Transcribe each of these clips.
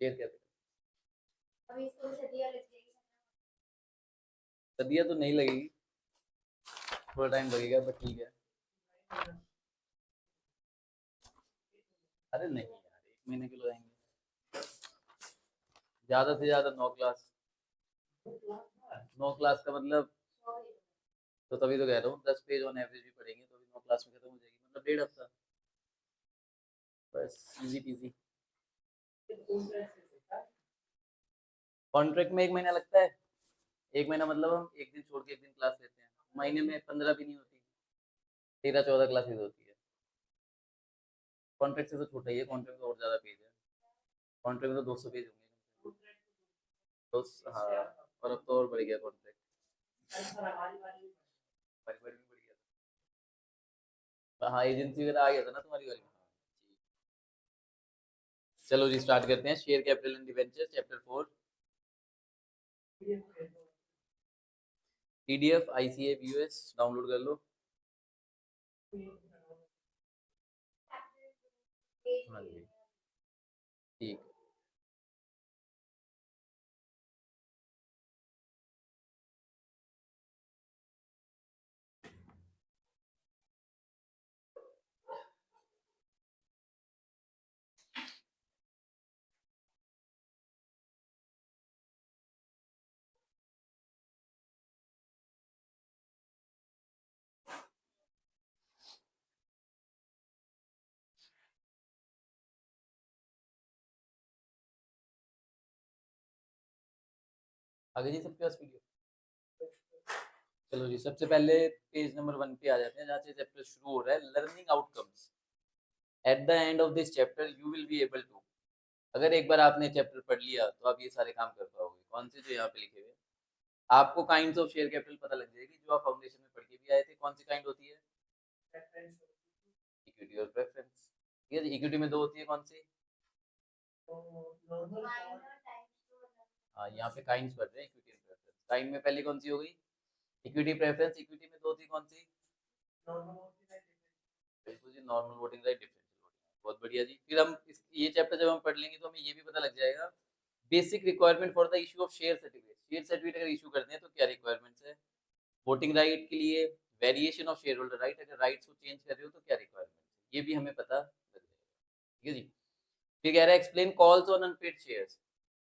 Share capital. अभी इसको सदिया लग जाएगी। सदिया तो नहीं लगेगी, थोड़ा टाइम लगेगा, बट ठीक है। अरे नहीं यार, 1 महीने के लिए आएंगे, ज्यादा से ज्यादा 9 क्लास। 9 क्लास का मतलब, तो तभी तो कह रहा हूँ 10 पेज ऑन एवरेज भी पढ़ेंगे तो भी 9 क्लास में खत्म हो जाएगी, मतलब 1.5 हफ्ता, बस इजी पीजी। कॉन्ट्रैक्ट में 1 महीना लगता है। 1 महीना मतलब हम एक दिन छोड़ के एक दिन क्लास लेते हैं, महीने में 15 भी नहीं होती, 13-14 क्लासेज होती है। कॉन्ट्रैक्ट से तो छोटा ही है, कॉन्ट्रैक्ट में तो और ज्यादा पेज है, कॉन्ट्रैक्ट में तो 200 पेज होंगे तो। हाँ, और अब तो और बढ़ गया कॉन्ट्रैक्ट, बारी बारी में बढ़ गया था। हाँ, एजेंसी वगैरह आ गया था ना तुम्हारी बारी में। चलो जी स्टार्ट करते हैं, share capital and debenture chapter 4। PDF ICA US download कर लो। हाँ जी, ठीक। आगे जी सबके पास पीडीएफ। चलो जी, सबसे पहले पेज नंबर 1 पे आ जाते हैं, जहाँ से चैप्टर शुरू हो रहा है, learning outcomes. At the end of this chapter you will be able to. अगर एक बार आपने चैप्टर पढ़ लिया तो आप ये सारे काम कर पाओगे। कौन से? जो यहाँ पे लिखे हुए हैं। आपको काइंड्स ऑफ शेयर कैपिटल पता लग जाएगी, जो आप फाउंडेशन में पढ़ के भी आए थे। कौन सी काइंड होती है? इक्विटी और प्रेफरेंस। ठीक है जी, इक्विटी में दो होती है, कौन सी? हाँ, यहाँ पे काइंड्स पढ़ रहे हैं, इक्विटी एंड प्रेफरेंस। काइंड में पहले कौन सी हो गई? Equity preference. इक्विटी में दो थी, कौन सी? बिल्कुल जी, normal voting right, differential voting. बहुत बढ़िया जी। फिर हम ये चैप्टर जब हम पढ़ लेंगे तो हमें ये भी पता लग जाएगा, basic requirement for the issue of share certificate. Share certificate अगर इशू करते हैं तो क्या रिक्वायरमेंट्स है? वोटिंग राइट के लिए variation of share holder right, अगर राइट्स को चेंज कर रहे हो तो क्या रिक्वायरमेंट है, ये भी हमें पता लग जाएगा। ठीक है जी। फिर कह रहा है explain calls on unpaid shares.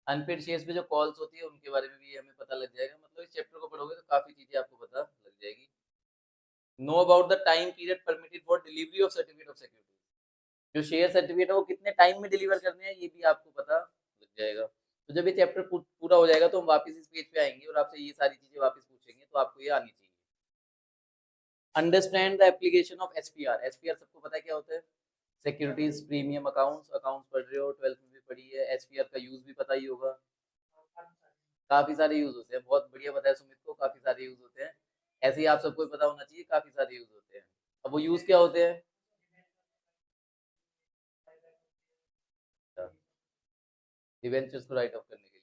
Unpaid shares पे जो कॉल्स होती है उनके बारे में भी हमें पता लग जाएगा। मतलब इस चैप्टर को पढ़ोगे तो काफी चीजें आपको पता लग जाएगी। Know about the time period permitted for delivery of certificate of security. जो शेयर सर्टिफिकेट है वो कितने टाइम में डिलीवर करने हैं, ये भी आपको पता लग जाएगा। तो जब ये चैप्टर पूरा हो जाएगा तो हम वापस इस पेज पे आएंगे और आपसे ये सारी चीजें वापस पूछेंगे, तो आपको ये आनी चाहिए। Understand the application of SPR. SPR सबको पता है क्या होता है? Securities premium accounts. अकाउंट्स पढ़ रहे हो, 12th में भी पढ़ी है। एसपीआर का यूज भी पता ही होगा। काफी सारे यूज होते हैं, बहुत बढ़िया बताया सुमित को, काफी सारे यूज होते हैं। ऐसे ही आप सबको पता होना चाहिए, काफी सारे यूज होते हैं। अब वो यूज क्या होते हैं? डिवेंचर्स को राइट ऑफ करने के लिए,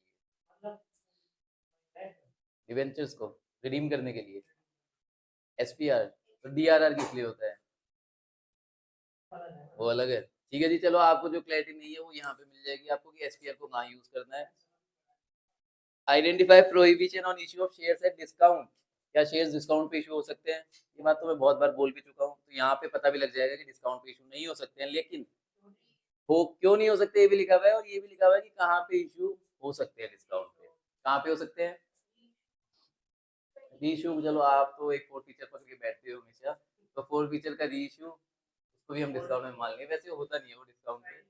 डिवेंचर्स को रिडीम करने के लिए। एसपीआर। तो डीआरआर किस लिए होता है? वो अलग है। ठीक है जी, चलो आपको जो क्लैरिटी नहीं है वो यहाँ पे मिल जाएगी आपको कि एसपीआर को कहाँ यूज करना है। Identify prohibition on issue of shares at discount. क्या शेयर्स डिस्काउंट पे इशू हो सकते हैं? ये बात तो मैं बहुत बार बोल भी चुका हूँ, तो यहाँ पे पता भी लग जाएगा कि डिस्काउंट पे इशू नहीं हो सकते हैं। लेकिन वो क्यों नहीं हो सकते ये भी लिखा हुआ है, और ये भी लिखा हुआ है कि कहाँ पे इशू हो सकते हैं डिस्काउंट पे। कहाँ पे हो सकते हैं? रीइशू। चलो आप तो एक फोर फीचर पकड़ के बैठते हो हमेशा, तो फोर फीचर का रीइशू उसको भी हम डिस्काउंट में मान लेंगे, वैसे होता नहीं है वो डिस्काउंट पे।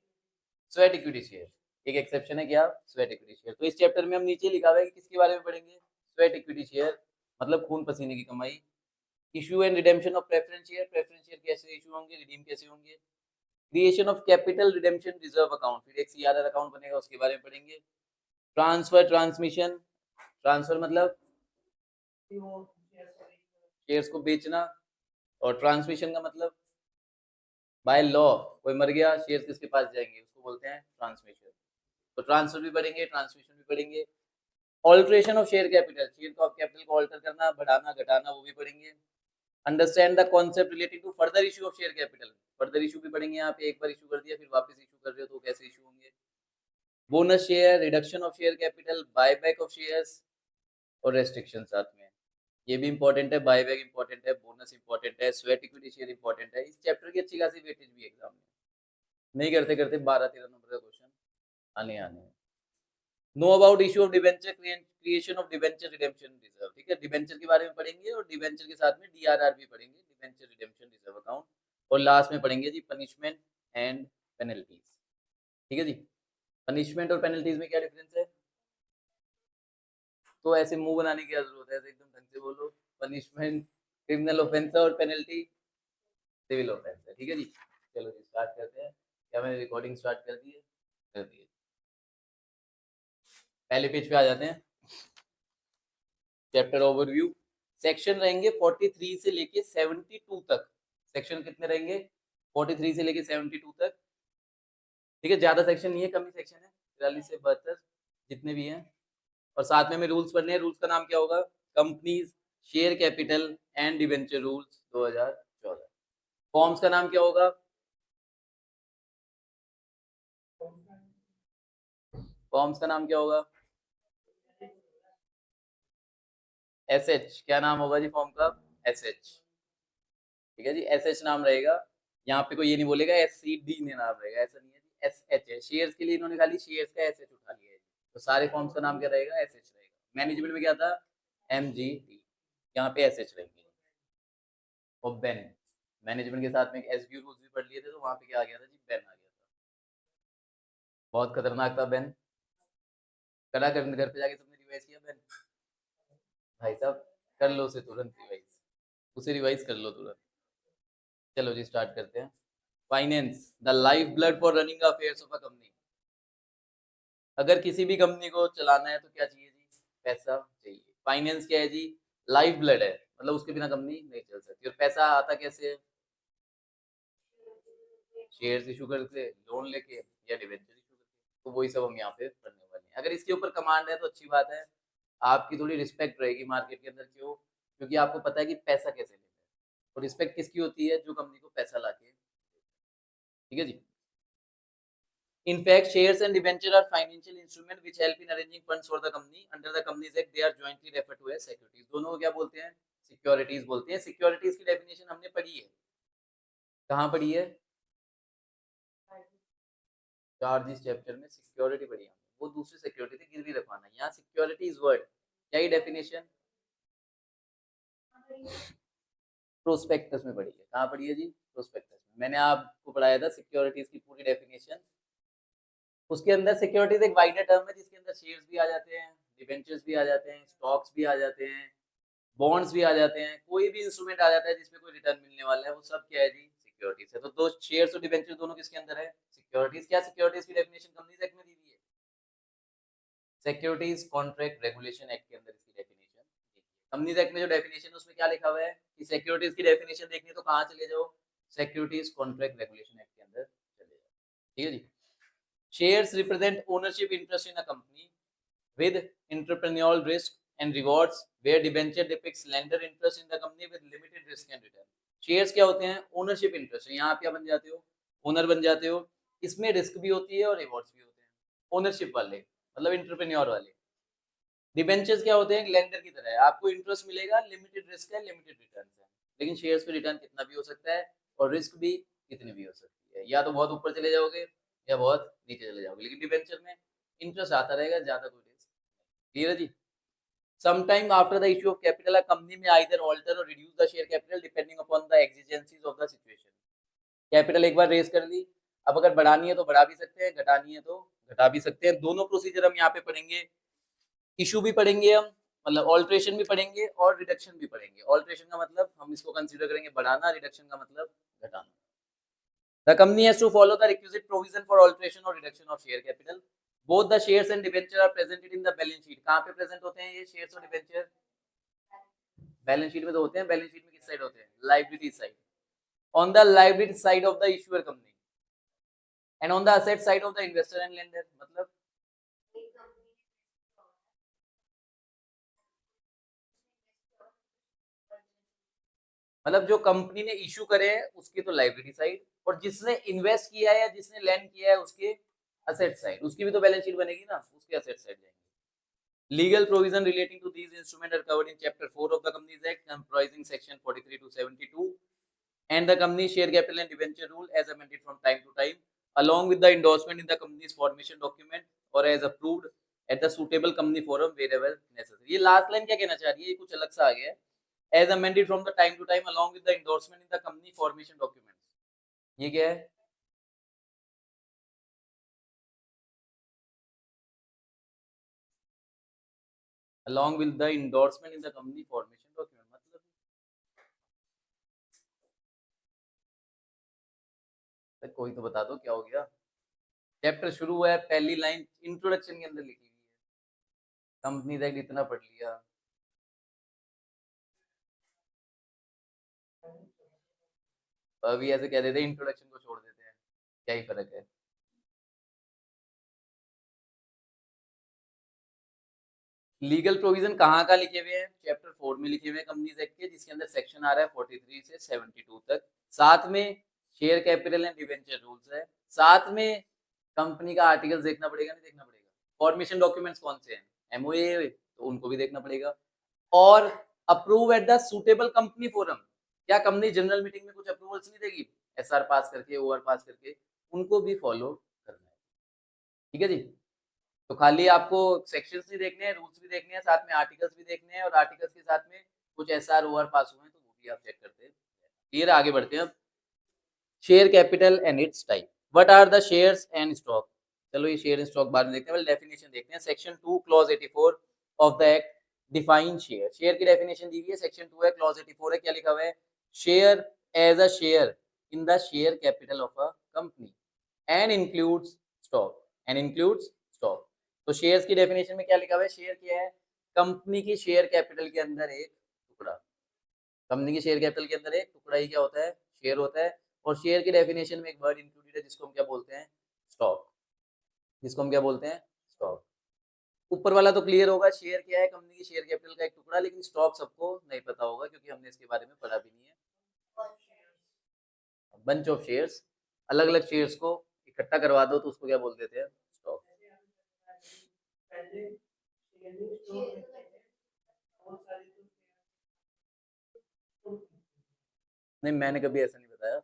स्वेट इक्विटी शेयर एक एक्सेप्शन है। क्या? Sweat equity share. तो इस चैप्टर में हम नीचे लिखा हुआ है कि किसके बारे में पढ़ेंगे? स्वेट इक्विटी शेयर, मतलब खून पसीने की कमाई। Issue and redemption of preference share. Preference share कैसे इशू होंगे, रिडीम कैसे होंगे। Creation of capital redemption reserve account, फिर एक सीआरआर अकाउंट बनेगा, उसके बारे में पढ़ेंगे। Transfer transmission. ट्रांसफर मतलब शेयर्स को बेचना, और ट्रांसमिशन का मतलब बाय लॉ कोई मर गया, शेयर्स किसके पास जाएंगे, उसको बोलते हैं ट्रांसमिशन। तो ट्रांसफर भी पढ़ेंगे, ट्रांसमिशन भी पढ़ेंगे। Alteration of share capital, share को कैपिटल को ऑल्टर करना, बढ़ाना, घटाना, वो भी पढ़ेंगे। Understand the concept related to further issue of share capital. Further issue भी पढ़ेंगे। यहाँ पे एक बार इशू कर दिया फिर वापस इशू कर रहे हो तो कैसे इशू होंगे। Bonus share, reduction of share capital, buyback of shares और रेस्ट्रिक्शन साथ में। ये भी इंपॉर्टेंट है, बायबैक इंपॉर्टेंट है, बोनस इंपॉर्टेंट है, स्वेट इक्विटी शेयर इंपॉर्टेंट है। इस चैप्टर की अच्छी खासी वेटेज भी एग्जाम में, नहीं करते करते 12-13 नंबर का क्वेश्चन आने आने हैं। Know about issue of debenture, creation of debenture, redemption reserve. ठीक है, डिबेंचर के बारे में पढ़ेंगे और डिबेंचर के साथ में डीआरआर भी पढ़ेंगे, डिबेंचर रिडेम्पशन रिजर्व अकाउंट। और लास्ट में पढ़ेंगे जी पनिशमेंट एंड पेनल्टीज। ठीक है जी, पनिशमेंट और पेनल्टीज में क्या डिफरेंस है? तो ऐसे मुंह बनाने की क्या जरूरत है, ऐसे एकदम ढंग से बोलो। पनिशमेंट क्रिमिनल ऑफेंस है और पेनल्टी सिविल ऑफेंस है। ठीक है जी, चलो जी स्टार्ट करते हैं। क्या मैंने रिकॉर्डिंग स्टार्ट कर दी है? कर दी है। पहले पेज पे आ जाते हैं। Chapter overview. सेक्शन रहेंगे 43 से लेके 72 तक। सेक्शन कितने रहेंगे? 43 से लेके 72 तक। ठीक है, ज्यादा सेक्शन नहीं है, कम ही सेक्शन है, 43 से 72 जितने भी हैं। और साथ में हमें रूल्स पढ़ने हैं। रूल्स का नाम क्या होगा? Companies share capital and debenture rules 2014। Forms का नाम क्या होगा? फॉर्म्स का नाम क्या होगा? एसएच। क्या नाम होगा जी फॉर्म का? एसएच। ठीक है जी, एसएच नाम रहेगा। यहाँ पे कोई ये नहीं बोलेगा एससीडी ने नाम रहेगा, ऐसा नहीं है जी, एसएच है। शेयर्स के लिए इन्होंने खाली शेयर्स का एसएच उठा लिया है, तो सारे फॉर्म्स का नाम क्या रहेगा? एसएच रहेगा। मैनेजमेंट में क्या था? एमजीटी, यहाँ पे एसएच रहेंगे। और बेन, मैनेजमेंट के साथ में एसबी रूल्स भी पढ़ लिए थे, तो वहां पे क्या आ गया था जी? बेन आ गया था। बहुत खतरनाक था बेन। करा कर घर पे जाके सबने रिवाइज किया बेन? भाई साहब कर लो उसे तुरंत रिवाइज, उसे रिवाइज कर लो तुरंत। चलो जी स्टार्ट करते हैं। Finance the life blood for running affairs of a company. अगर किसी भी कंपनी को चलाना है तो क्या चाहिए जी? पैसा चाहिए। फाइनेंस क्या है जी? लाइफ ब्लड है, मतलब उसके बिना कंपनी नहीं चल सकती। और पैसा आता कैसे है? शेयर्स इशू करके, लोन लेके, या डिवेंचर इशू करके। तो वही सब हम यहाँ पे करने वाले हैं। अगर इसके ऊपर कमांड है तो अच्छी बात है, आपकी थोड़ी रिस्पेक्ट रहेगी मार्केट के अंदर। क्यों? क्योंकि आपको पता है कि पैसा कैसे लेना है। और रिस्पेक्ट किसकी होती है? जो कंपनी को पैसा लाके। ठीक है जी। In fact, shares and debenture are financial instruments which help in arranging funds for the company. Under the Companies Act, they are jointly referred to as securities. दोनों को क्या बोलते हैं? सिक्योरिटीज बोलते हैं। सिक्योरिटीज की डेफिनेशन हमने पढ़ी है, कहाँ पढ़ी है? चार्जिस चैप्टर में सिक्योरिटी पढ़ी है। वो दूसरी सिक्योरिटी थी, गिरवी रखवाना। यहाँ सिक्योरिटीज वर्ड क्या ही डेफिनेशन? प्रोस्पेक्टस में पढ़ी है। कहाँ पढ़ी है जी? प्रोस्पेक्टस में। मैंने आपको पढ़ाया था सिक्योरिटीज की पूरी डेफिनेशन। उसके अंदर सिक्योरिटीज एक वाइडर टर्म है, जिसके अंदर शेयर्स भी आ जाते हैं, डिबेंचर्स भी आ जाते हैं, स्टॉक्स भी आ जाते हैं, बॉन्ड्स भी आ जाते हैं। कोई भी इंस्ट्रूमेंट आ जाता है जिसमें कोई रिटर्न मिलने वाला है, वो सब क्या है जी? सिक्योरिटीज है। तो दो शेयर्स और डिबेंचर दोनों किसके अंदर है? सिक्योरिटीज। क्या सिक्योरिटीज की डेफिनेशन कंपनीज एक्ट में दी हुई है? सिक्योरिटीज कॉन्ट्रैक्ट रेगुलेशन एक्ट के अंदर इसकी डेफिनेशन। कंपनीज एक्ट में जो डेफिनेशन है उसमें क्या लिखा हुआ है कि सिक्योरिटीज की डेफिनेशन देखनी है तो कहाँ चले जाओ? सिक्योरिटीज कॉन्ट्रैक्ट रेगुलेशन एक्ट के अंदर चले जाओ। ठीक है जी। Shares represent ownership interest in a company with entrepreneurial risk and rewards, where debenture depicts lender interest in the company with limited risk and return. Shares क्या होते हैं? Ownership interest. यहाँ आप क्या बन जाते हो? ओनर बन जाते हो। इसमें रिस्क भी होती है और रिवॉर्ड्स भी होते हैं, ओनरशिप वाले मतलब इंटरप्रेन्योर वाले। डिबेंचर्स क्या होते हैं? लेंडर की तरह है, आपको इंटरेस्ट मिलेगा, लिमिटेड रिस्क है, लिमिटेड रिटर्न है। लेकिन शेयर्स पे रिटर्न कितना भी हो सकता है और रिस्क भी कितनी भी हो सकती है। या तो बहुत ऊपर चले जाओगे या बहुत नीचे चले जाओगे। लेकिन डिबेंचर में इंटरेस्ट आता रहेगा, ज्यादा कोई रिस्क। क्लियर है जी? Sometime after the issue of capital, a company may either alter or reduce the share capital depending upon the exigencies of the situation. Capital एक बार रेज कर ली, अब अगर बढ़ानी है तो बढ़ा भी सकते हैं, घटानी है तो घटा भी सकते हैं। दोनों प्रोसीजर हम यहाँ पे पढ़ेंगे। इशू भी पढ़ेंगे हम, मतलब ऑल्ट्रेशन भी पढ़ेंगे और रिडक्शन भी पढ़ेंगे। ऑल्ट्रेशन का मतलब हम इसको कंसीडर करेंगे बढ़ाना, रिडक्शन का मतलब घटाना। The company has to follow the requisite provision for alteration or reduction of share capital. Both the shares and debenture are presented in the balance sheet. कहाँ पे प्रेजेंट होते हैं ये शेयर्स और डिबेंचर? बैलेंस शीट में तो होते हैं। बैलेंस शीट में किस साइड होते हैं? Liability side. On the liability side of the issuer company and on the asset side of the investor and lender. मतलब जो कंपनी ने इशू करे हैं उसकी तो लाइबिलिटी साइड, और जिसने इन्वेस्ट किया है या जिसने लैंड किया है उसके असेट साइड, उसकी भी तो बैलेंस शीट बनेगी ना, उसके असेट साइड जाएंगे. Legal provision relating to these instruments are covered in Chapter 4 of the Companies Act, comprising Section 43 to 72, and the company share capital and debenture rule as amended from time to time, along with the endorsement in the company's formation document or as approved at the suitable company forum wherever necessary. ये last line क्या कहना चाह रही है, ये कुछ अलग सा आ गया है. As amended from the time to time, along with the endorsement in the company formation documents. ये क्या है? Along with the endorsement in the company formation document, मतलब कोई तो बता दो क्या हो गया. चैप्टर शुरू हुआ है, पहली लाइन इंट्रोडक्शन के अंदर लिखी हुई है, कंपनीज एक्ट इतना पढ़ लिया. अभी ऐसे कह देते हैं इंट्रोडक्शन को छोड़ देते हैं, क्या ही फर्क है. लीगल प्रोविजन कहाँ लिखे हुए हैं, चैप्टर 4 में लिखे हुए हैं कंपनीज एक्ट के, जिसके अंदर सेक्शन आ रहा है 43 से 72 तक. साथ में share capital and debenture rules है. साथ में कंपनी का आर्टिकल्स देखना पड़ेगा, नहीं देखना पड़ेगा. फॉर्मेशन डॉक्यूमेंट्स कौन से हैं, एमओए, तो उनको भी देखना पड़ेगा. और approve at the suitable company forum. क्या कंपनी जनरल मीटिंग में कुछ अप्रूवल्स नहीं देगी, एसआर पास करके, ओआर पास करके, उनको भी फॉलो करना है. ठीक है जी. तो खाली आपको सेक्शंस भी देखने हैं, रूल्स भी देखने हैं, साथ में आर्टिकल्स भी देखने हैं, और आर्टिकल्स के साथ में कुछ एसआर ओआर पास हुए हैं तो वो भी आप चेक करते हैं. क्लियर, आगे बढ़ते हैं. अब share capital and its type. What are the shares and stock. चलो ये शेयर एंड स्टॉक बाद में देखते हैं, डेफिनेशन देखते हैं. Section 2 clause 84 of the act define share. Share की डेफिनेशन दी हुई है, सेक्शन 2 है, क्लॉज 84 है. क्या लिखा हुआ है, share as a share in the share capital of a company and includes stock, and includes stock. तो शेयर्स की डेफिनेशन में क्या लिखा हुआ है, शेयर क्या है, कंपनी की शेयर कैपिटल के अंदर एक टुकड़ा. कंपनी की शेयर कैपिटल के अंदर एक टुकड़ा ही क्या होता है, शेयर होता है. और शेयर की डेफिनेशन में एक वर्ड इंक्लूडेड है जिसको हम क्या बोलते हैं, स्टॉक. जिसको हम क्या बोलते हैं, स्टॉक. ऊपर वाला तो क्लियर होगा, शेयर क्या है, कंपनी की शेयर कैपिटल का एक टुकड़ा. लेकिन स्टॉक सबको नहीं पता होगा क्योंकि हमने इसके बारे में पढ़ा भी नहीं है. बंच ऑफ शेयर्स, अलग अलग शेयर्स को इकट्ठा करवा दो तो उसको क्या बोल देते हैं, स्टॉक. नहीं, मैंने कभी ऐसा नहीं बताया.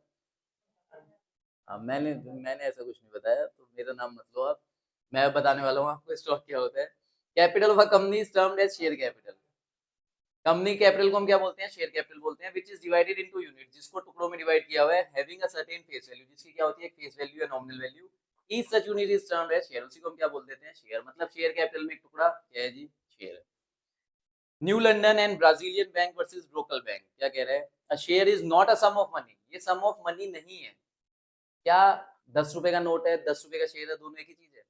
हाँ, मैंने मैंने ऐसा कुछ नहीं बताया, तो मेरा नाम मत लो आप. मैं बताने वाला हूँ आपको स्टॉक क्या होता है. Capital of a company is termed as share capital. Company capital को हम क्या बोलते हैं, शेयर कैपिटल बोलते हैं. Which is divided into unit, जिसको टुकड़ों में डिवाइड किया हुआ है. Having a certain face value, जिसकी क्या होती है, फेस वैल्यू या nominal value. Each such unit is termed as share. उसी को हम क्या बोल देते हैं, शेयर. मतलब शेयर कैपिटल में एक टुकड़ा क्या है जी, शेयर है. New London and Brazilian Bank versus Brocklebank क्या कह रहे हैं, a share is not a sum of money. ये सम ऑफ मनी नहीं है. क्या 10 रुपए का नोट है, 10 रुपए का शेयर है, दोनों एक ही चीज है?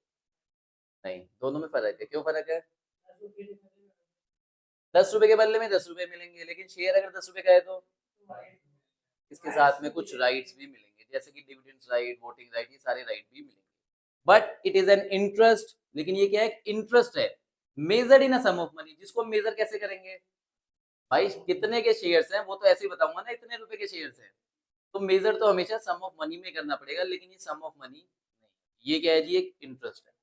नहीं, दोनों में फर्क है. क्यों फर्क है, 10 रुपए के बदले में 10 रुपए मिलेंगे, लेकिन शेयर अगर 10 रुपए का है तो इसके साथ में कुछ राइट्स भी मिलेंगे, जैसे कि डिविडेंड राइट, वोटिंग राइट, ये सारे राइट भी मिलेंगे. But it is an interest. लेकिन ये क्या है, इंटरेस्ट है, measured in a sum of money. जिसको मेजर कैसे करेंगे भाई, कितने के शेयर्स हैं वो तो ऐसे ही बताऊंगा ना, इतने रुपए के शेयर्स हैं. तो मेजर तो हमेशा सम ऑफ मनी में करना पड़ेगा, लेकिन ये सम ऑफ मनी नहीं. ये क्या है जी, एक इंटरेस्ट है.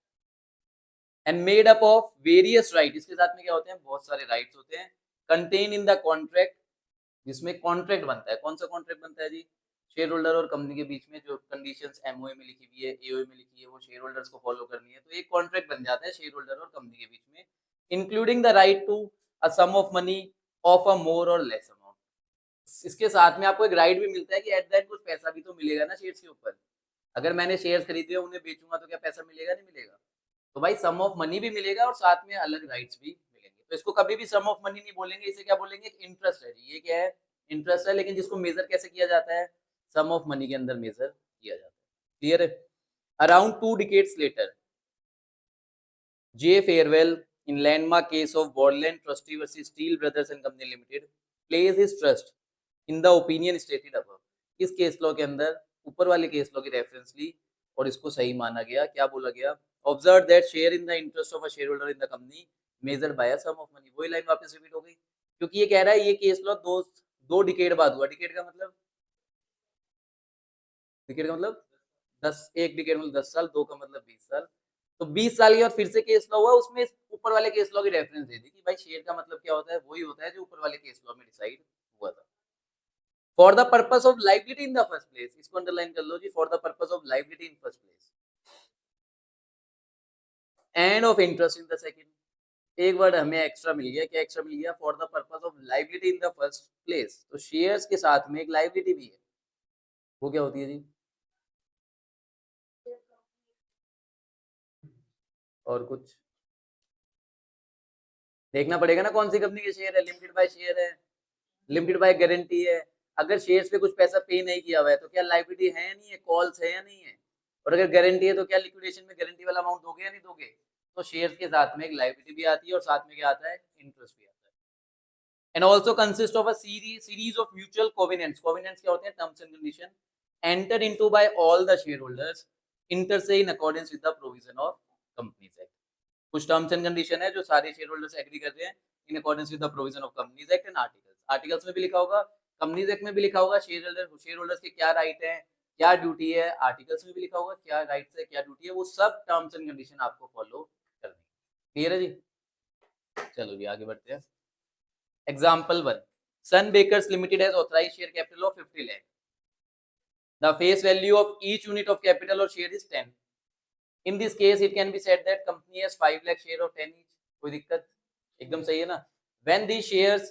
And made up of various right. इसके साथ में क्या होते हैं, बहुत सारे राइट्स होते हैं. कंटेन इन द कॉन्ट्रैक्ट, जिसमें कॉन्ट्रैक्ट बनता है. कौन सा कॉन्ट्रैक्ट बनता है जी, शेयर होल्डर और कंपनी के बीच में जो कंडीशंस एमओए में लिखी हुई है, एओए में लिखी है, वो शेयर होल्डर्स को फॉलो करनी है. तो एक कॉन्ट्रैक्ट बन जाता है शेयर होल्डर और कंपनी के बीच में, including the right to a sum of money of a more और लेस अमाउंट. इसके साथ में आपको एक राइट भी मिलता है कि एट द एंड कुछ पैसा भी तो मिलेगा ना शेयर्स के ऊपर. अगर मैंने शेयर्स खरीदे उन्हें बेचूंगा तो क्या पैसा मिलेगा, नहीं मिलेगा. तो भाई सम ऑफ मनी भी मिलेगा और साथ में अलग राइट्स भी मिलेंगे. तो इसको कभी भी सम ऑफ मनी नहीं बोलेंगे, इसे क्या बोलेंगे, एक इंटरेस्ट है. ये क्या है, इंटरेस्ट है. लेकिन जिसको मेजर कैसे किया जाता है, सम ऑफ मनी के अंदर मेजर किया जाता है. क्लियर है. Around 2 decades later, J Farwell in landmark case of Borland trustee versus Steel Brothers and Company Limited place his trust in the opinion stated above. इस केस लॉ के अंदर ऊपर वाले केस लॉ की रेफरेंस ली और इसको सही माना गया. क्या बोला गया, observe that share in the interest of a shareholder in the company measured by a sum of money. वही लाइन वापस रिपीट हो गई, क्योंकि ये कह रहा है ये केस लॉ दो डिकेड बाद हुआ. डिकेड का मतलब, डिकेड का मतलब 10 एक डिकेड मतलब 10 साल, 2 का मतलब 20 साल। तो 20 साल के बाद फिर से केस लॉ हुआ, उसमें ऊपर वाले केस लॉ की रेफरेंस दे दी कि भाई शेयर का मतलब क्या होता है, वही होता है जो ऊपर वाले केस लॉ में डिसाइड हुआ था। For the purpose of liability in the first place, इसको अंडरलाइन कर लो जी, for the purpose of liability in first place and of interest in the second. एक वर्ड हमें एक्स्ट्रा मिल गया, क्या एक्स्ट्रा मिल गया, for the purpose of liability in the first place. तो शेयर्स के साथ में एक लाइबिलिटी भी है, वो क्या होती है जी, और कुछ देखना पड़ेगा ना, कौन सी कंपनी के शेयर है, लिमिटेड बाय शेयर है, लिमिटेड बाय गारंटी है। अगर शेयर्स पे कुछ पैसा पे नहीं किया हुआ है तो क्या लाइबिलिटी है या नहीं है, कॉल्स है या नहीं है, और अगर गारंटी है तो क्या लिक्विडेशन में गारंटी वाला अमाउंट दोगे या नहीं दोगे। तो शेयर्स के साथ में एक लाइबिलिटी भी आती है और साथ में क्या आता है, इंटरेस्ट भी आता है। And also consist of a series of mutual covenants. Covenants क्या होते हैं, terms and condition enter into by all the share holders inter से in accordance with the provision of companies act. कुछ टर्म्स एंड कंडीशन है जो सारे share holders agree कर रहे हैं in accordance with the provision of companies act and articles. Articles में भी लिखा होगा, कंपनीज एक्ट में भी लिखा होगा शेयर होल्डर्स के क्या राइट है, क्या ड्यूटी है, आर्टिकल्स में भी लिखा होगा क्या राइट्स है, क्या ड्यूटी है, वो सब टर्म्स एंड कंडीशन आपको फॉलो करनी है। क्लियर है जी, चलो जी आगे बढ़ते हैं। Example 1, Sun Bakers Limited has authorised share capital of 50 lakh। The face value of each unit of capital और share is 10। In this case, it can be said that company has 5 lakh share of 10 each. कोई दिक्कत, एकदम सही है ना। When these shares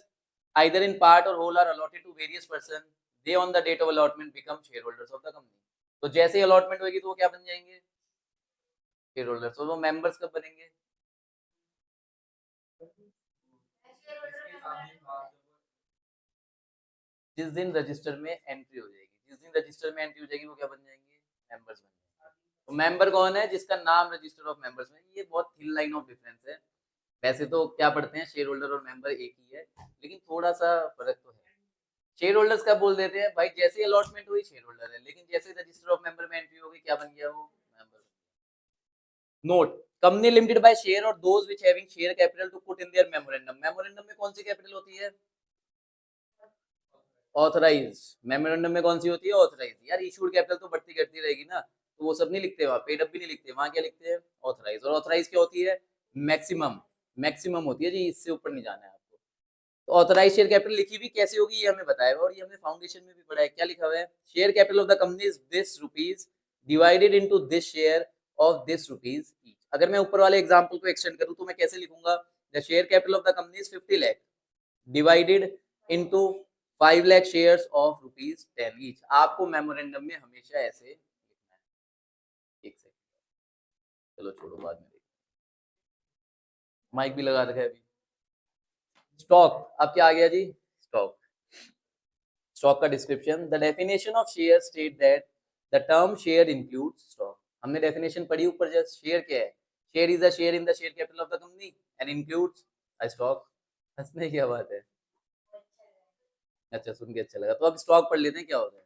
either in part or whole are allotted to various person, they on the date of allotment become shareholders of the company. तो जैसे ही allotment होगी तो वो क्या बन जाएंगे, shareholders। तो वो members कब बनेंगे, जिस दिन रजिस्टर में एंट्री हो जाएगी, जिस दिन रजिस्टर में एंट्री हो जाएगी वो क्या बन जाएंगे, मेंबर्स बन जाएंगे। तो मेंबर कौन है, जिसका नाम रजिस्टर ऑफ मेंबर्स में। ये बहुत थिन लाइन ऑफ डिफरेंस है, वैसे तो क्या पढ़ते हैं, शेयर होल्डर और मेंबर एक ही है, लेकिन थोड़ा सा फर्क तो है। शेयर होल्डर्स का बोल देते हैं भाई जैसे अलॉटमेंट हुई शेयर होल्डर है, लेकिन जैसे रजिस्टर ऑफ मेंबर में एंट्री होगी क्या बन गया, वो member. Note, company limited by share और those which having share capital to put in their memorandum. Memorandum में कौन सी कैपिटल होती है, ऑथराइज। मेमोरेंडम में कौन सी होती है, ऑथराइज। यार इशूड कैपिटल तो बढ़ती घटती रहेगी ना, तो वो सब नहीं लिखते वहाँ, पेड अप भी नहीं लिखते वहाँ, क्या लिखते हैं, ऑथराइज। और ऑथराइज क्या होती है, मैक्सिमम, मैक्सिमम होती है जी, इससे ऊपर नहीं जाना है आपको। तो ऑथराइज शेयर कैपिटल लिखी भी कैसे होगी ये हमें बताएगा, और ये हमने फाउंडेशन में भी पढ़ा है। क्या लिखा हुआ है, share capital of the company is this rupees divided into this share of this rupees each. अगर मैं ऊपर वाले एग्जांपल को एक्सटेंड करूं तो मैं कैसे लिखूंगा, the share capital of the company is 50 lakh divided into 5 lakh shares of rupees 10 each. आपको मेमोरेंडम में हमेशा ऐसे लिखना है। एक सेकंड, चलो छोड़ो बाद में देखते, माइक भी लगा रखा है अभी। स्टॉक, अब क्या आ गया जी, स्टॉक। स्टॉक का description, the definition of share state that the term share includes stock. हमने डेफिनेशन पढ़ी ऊपर, जस्ट शेयर क्या है, share is a share in the share capital of the company and includes a stock. हंसने क्या बात है, अच्छा सुन के अच्छा लगा। तो अब स्टॉक पढ़ लेते हैं क्या होता है।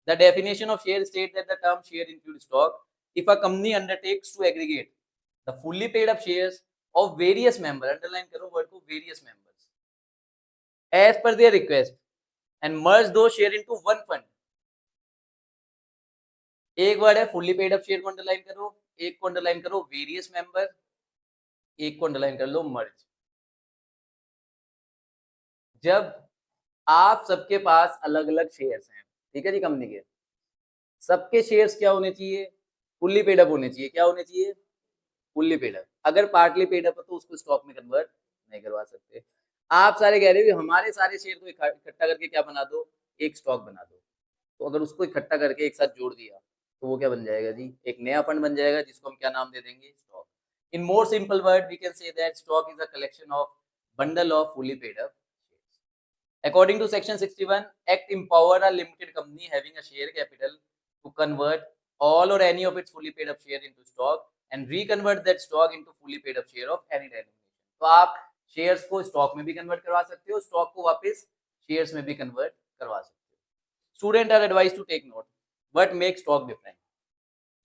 The definition of share state that the term share include stock if a company undertakes to aggregate the fully paid up shares of various member, underline करो वर्ड को, various members, as per their request and merge दो share into one fund. एक word है fully paid up share को underline करो, एक को underline करो वेरियस मेंबर, एक को अंडरलाइन कर लो मर्ज। जब आप सबके पास अलग अलग शेयर्स हैं, ठीक है जी, कंपनी के सबके शेयर्स क्या होने चाहिए, फुल्ली पेड अप होने चाहिए। क्या होने चाहिए, फुल्ली पेड अप। अगर पार्टली पेड अप है तो उसको स्टॉक में कन्वर्ट नहीं करवा सकते। आप सारे कह रहे हो हमारे सारे शेयर को इकट्ठा करके क्या बना दो, एक स्टॉक बना दो। तो अगर उसको इकट्ठा करके एक साथ जोड़ दिया तो वो क्या बन जाएगा जी, एक नया फंड बन जाएगा जिसको हम क्या नाम दे देंगे, stock. In more simple word we can say that stock is a collection of bundle of fully paid up. According to Section 61, Act empowered a limited company having a share capital to convert all or any of its fully paid up share into stock and reconvert that stock into fully paid up share of any denomination. तो आप shares को stock में भी convert करवा सकते हो, stock को वापस शेयर्स में भी कन्वर्ट करवा सकते हो। Student are advise to take note what make stock different.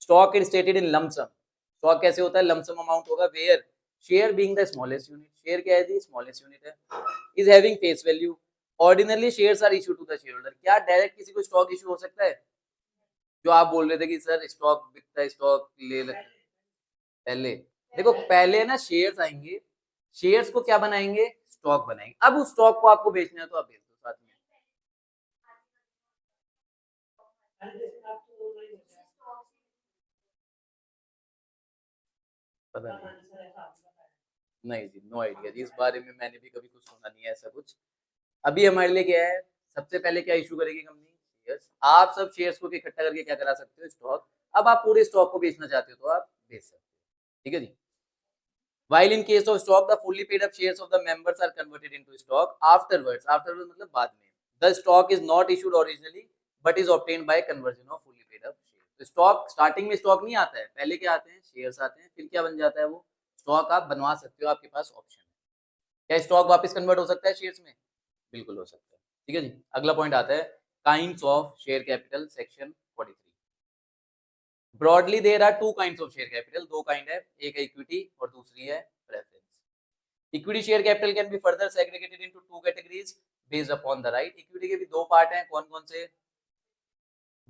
Stock is stated in lump sum. Stock कैसे होता है, लंप सम अमाउंट होगा, where share being the smallest unit. Share क्या है जी, स्मॉलेस्ट यूनिट है। Is having face value. Ordinarily shares are issue to the share holder. क्या direct किसी को स्टॉक इशू हो सकता है, जो आप बोल रहे थे कि सर स्टॉक बिकता है, स्टॉक ले लेते पहले, देखो पहले ना शेयर्स आएंगे, शेयर्स को क्या बनाएंगे, स्टॉक बनाएंगे। अब उस स्टॉक को आपको बेचना है तो आप बेच दो साथ में। पता नहीं जी, नो आइडिया जी, इस बारे में मैंने भी कभी कुछ सुना नहीं है ऐसा कुछ। अभी हमारे लिए क्या है, सबसे पहले क्या इशू करेगी कंपनी, शेयर्स। आप सब शेयर्स को इकट्ठा करके क्या करा सकते हो, स्टॉक। अब आप पूरे स्टॉक को बेचना चाहते हो तो आप बेच सकते हो, ठीक है जी। While in case of stock, the fully paid up shares of the members are converted into stock afterwards. Afterwards मतलब बाद में. The stock is not issued originally, but is obtained by conversion of fully paid up shares. तो stock starting में stock नहीं आता है, पहले क्या आते हैं, शेयर्स आते हैं, फिर क्या बन जाता है वो स्टॉक। आप बनवा सकते हो, आपके पास ऑप्शन है। क्या स्टॉक वापस कन्वर्ट हो सकता है शेयर्स में? बिल्कुल हो सकता है, ठीक है जी। अगला पॉइंट आता है kinds of share capital, section 43। Broadly there are two kinds of share capital, दो काइंड है, एक है इक्विटी और दूसरी है preference. Equity share capital can be further segregated into two categories based upon the right. Equity के भी दो पार्ट हैं, कौन कौन से,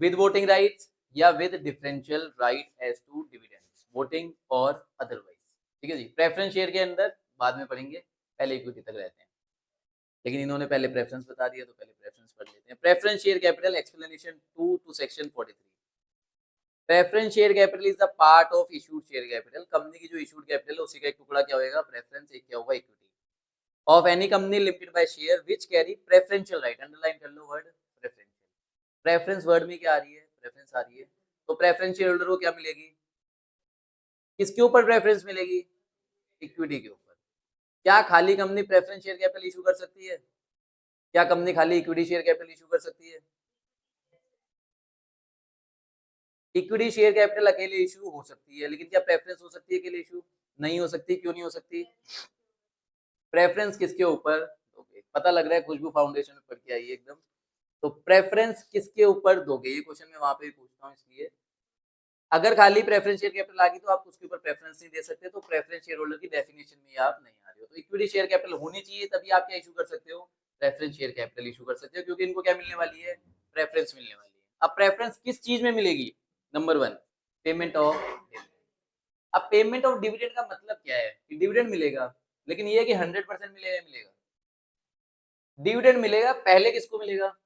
विद वोटिंग राइट्स या with differential right as to dividends, voting और अदरवाइज, ठीक है जी। प्रेफरेंस शेयर के अंदर बाद में पढ़ेंगे, पहले इक्विटी तक रहते हैं, लेकिन इन्होंने पहले प्रेफरेंस बता दिया तो पहले प्रेफरेंस पढ़ लेते हैं। Preference share capital explanation 2 to section 43। Preference share capital is the part of issued share capital. Company की जो इशूड कैपिटल है उसी का एक टुकड़ा क्या होगा, प्रेफरेंस, एक क्या होगा, equity of any company limited by share which carry preferential right. Underline कर लो वर्ड प्रेफरेंशियल। प्रेफरेंस वर्ड में क्या आ रही है, प्रेफरेंस आ रही है, तो प्रेफरेंस शेयर होल्डर को क्या मिलेगी, किसके ऊपर प्रेफरेंस मिलेगी, इक्विटी के ऊपर। क्या खाली company preference share capital issue कर सकती है? क्या कंपनी खाली इक्विटी शेयर कैपिटल इशू कर सकती है? इक्विटी शेयर कैपिटल अकेले इशू हो सकती है, लेकिन क्या प्रेफरेंस हो सकती है अकेले इशू? नहीं हो सकती। क्यों नहीं हो सकती? प्रेफरेंस किसके ऊपर, पता लग रहा है खुशबू फाउंडेशन में पढ़ के आई है एकदम। तो प्रेफरेंस किसके ऊपर दोगे, ये क्वेश्चन मैं वहां पे भी पूछता हूँ, इसलिए अगर खाली प्रेफरेंस शेयर कैपिटल आ गई तो आप उसके ऊपर प्रेफरेंस नहीं दे सकते, तो प्रेफरेंस शेयर होल्डर की डेफिनेशन में आप नहीं आ रहे हो। तो इक्विटी शेयर कैपिटल होनी चाहिए, तभी आप क्या इशू कर सकते हो, प्रेफरेंस शेयर कैपिटल इशू कर सकते हो, क्योंकि इनको क्या मिलने वाली है, प्रेफरेंस मिलने वाली है। अब प्रेफरेंस किस चीज में मिलेगी, नंबर 1 पेमेंट ऑफ डिविडेंड। अब पेमेंट ऑफ डिविडेंड का मतलब क्या है कि डिविडेंड मिलेगा, लेकिन ये है कि 100% मिलेगा, मिलेगा डिविडेंड मिलेगा। पहले किसको मिलेगा,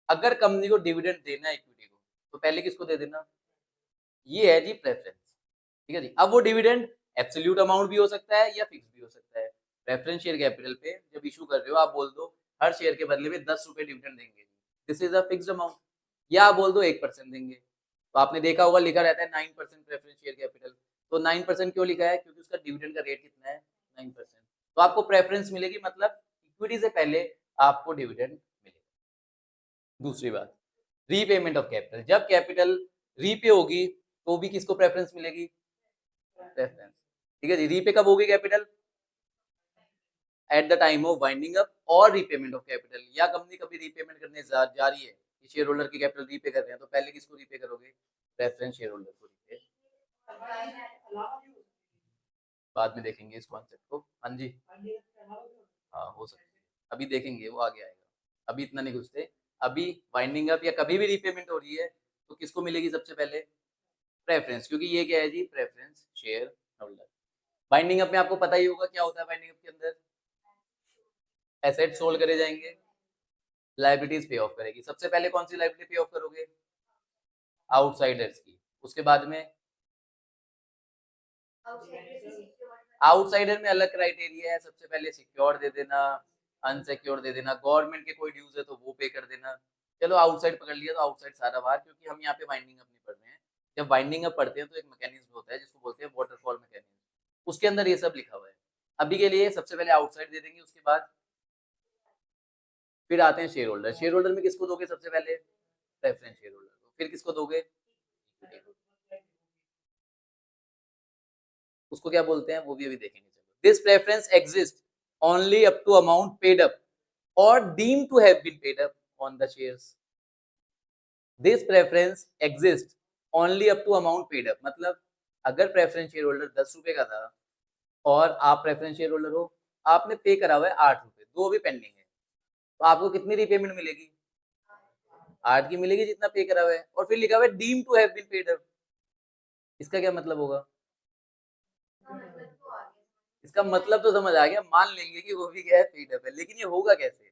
अगर कंपनी को डिविडेंड देना है इक्विटी को, तो पहले किसको दे देना, ये है जी प्रेफरेंस, ठीक है जी। अब वो डिविडेंड एब्सोल्यूट अमाउंट भी हो सकता है या फिक्स भी हो सकता है। प्रेफरेंस शेयर कैपिटल पे जब इशू कर रहे हो, आप बोल दो हर शेयर के बदले में 10 रुपए डिविडेंड देंगे, this is a fixed amount, या आप बोल दो 1% देंगे। तो आपने देखा होगा लिखा रहता है 9% प्रेफरेंस शेयर कैपिटल। तो 9% क्यों लिखा है, क्योंकि उसका डिविडेंड का रेट कितना है, 9%। तो आपको प्रेफरेंस मिलेगी, मतलब इक्विटी से पहले आपको डिविडेंड मिलेगा। दूसरी बात, रीपेमेंट ऑफ कैपिटल, जब कैपिटल रीपे होगी तो भी किसको प्रेफरेंस मिलेगी, प्रेफरेंस, ठीक है जी। रीपे कब होगी capital, at the time of winding up और रीपेमेंट ऑफ कैपिटल, या कंपनी कभी रीपेमेंट करने जा रही है, शेयर होल्डर की कैपिटल रीपे कर रहे हैं, तो पहले किसको रीपे करोगे, प्रेफरेंस शेयर होल्डर को रीपे। बाद में देखेंगे इस कॉन्सेप्ट को, हाँ जी, हाँ हो सकता है, अभी देखेंगे वो आगे आएगा, अभी इतना नहीं घुसते। अभी वाइंडिंग अप या कभी भी रीपेमेंट हो रही है तो किसको मिलेगी सबसे पहले, प्रेफरेंस, क्योंकि ये क्या है जी, preference share holder. Binding up में आपको पता ही होगा क्या होता है, बाइंडिंग अप के अंदर एसेट सोल्ड करे जाएंगे, लायबिलिटीज पे ऑफ करेगी। सबसे पहले कौन सी लायबिलिटी पे ऑफ करोगे, आउटसाइडर्स की, उसके बाद में आउटसाइडर में अलग क्राइटेरिया है, सबसे पहले सिक्योर दे देना, अनसिक्योर दे देना, गवर्नमेंट के कोई ड्यूज है तो वो पे कर देना। चलो आउटसाइड पकड़ लिया तो आउटसाइड सारा बाहर, क्योंकि हम यहाँ पे वाइंडिंग अप नहीं पढ़ रहे हैं। जब वाइंडिंग अप पढ़ते हैं तो एक मैकेनिज्म होता है जिसको बोलते हैं वाटरफॉल मैकेनिज्म, उसके अंदर ये सब लिखा हुआ है। अभी के लिए सबसे पहले आउटसाइड दे देंगे, उसके बाद फिर आते हैं शेयर होल्डर। शेयर होल्डर में किसको दोगे सबसे पहले, प्रेफरेंस शेयर होल्डर को, फिर किसको दोगे, उसको क्या बोलते हैं वो भी अभी देखेंगे। This preference exist only up to amount paid up और deem to have been paid up on the shares. This preference exist only up to amount paid up, मतलब अगर प्रेफरेंस शेयर होल्डर 10 रुपए का था और आप प्रेफरेंस शेयर होल्डर हो, आपने पे करा हुआ है 8 रुपए, दो भी पेंडिंग है, तो आपको कितनी रीपेमेंट मिलेगी, 8 की मिलेगी जितना पे करा हुआ है, और फिर लिखा हुआ है deem to have been paid up. इसका क्या मतलब होगा? इसका मतलब तो समझ आ गया, मान लेंगे कि वो भी क्या है, पेड अप है, लेकिन ये होगा कैसे?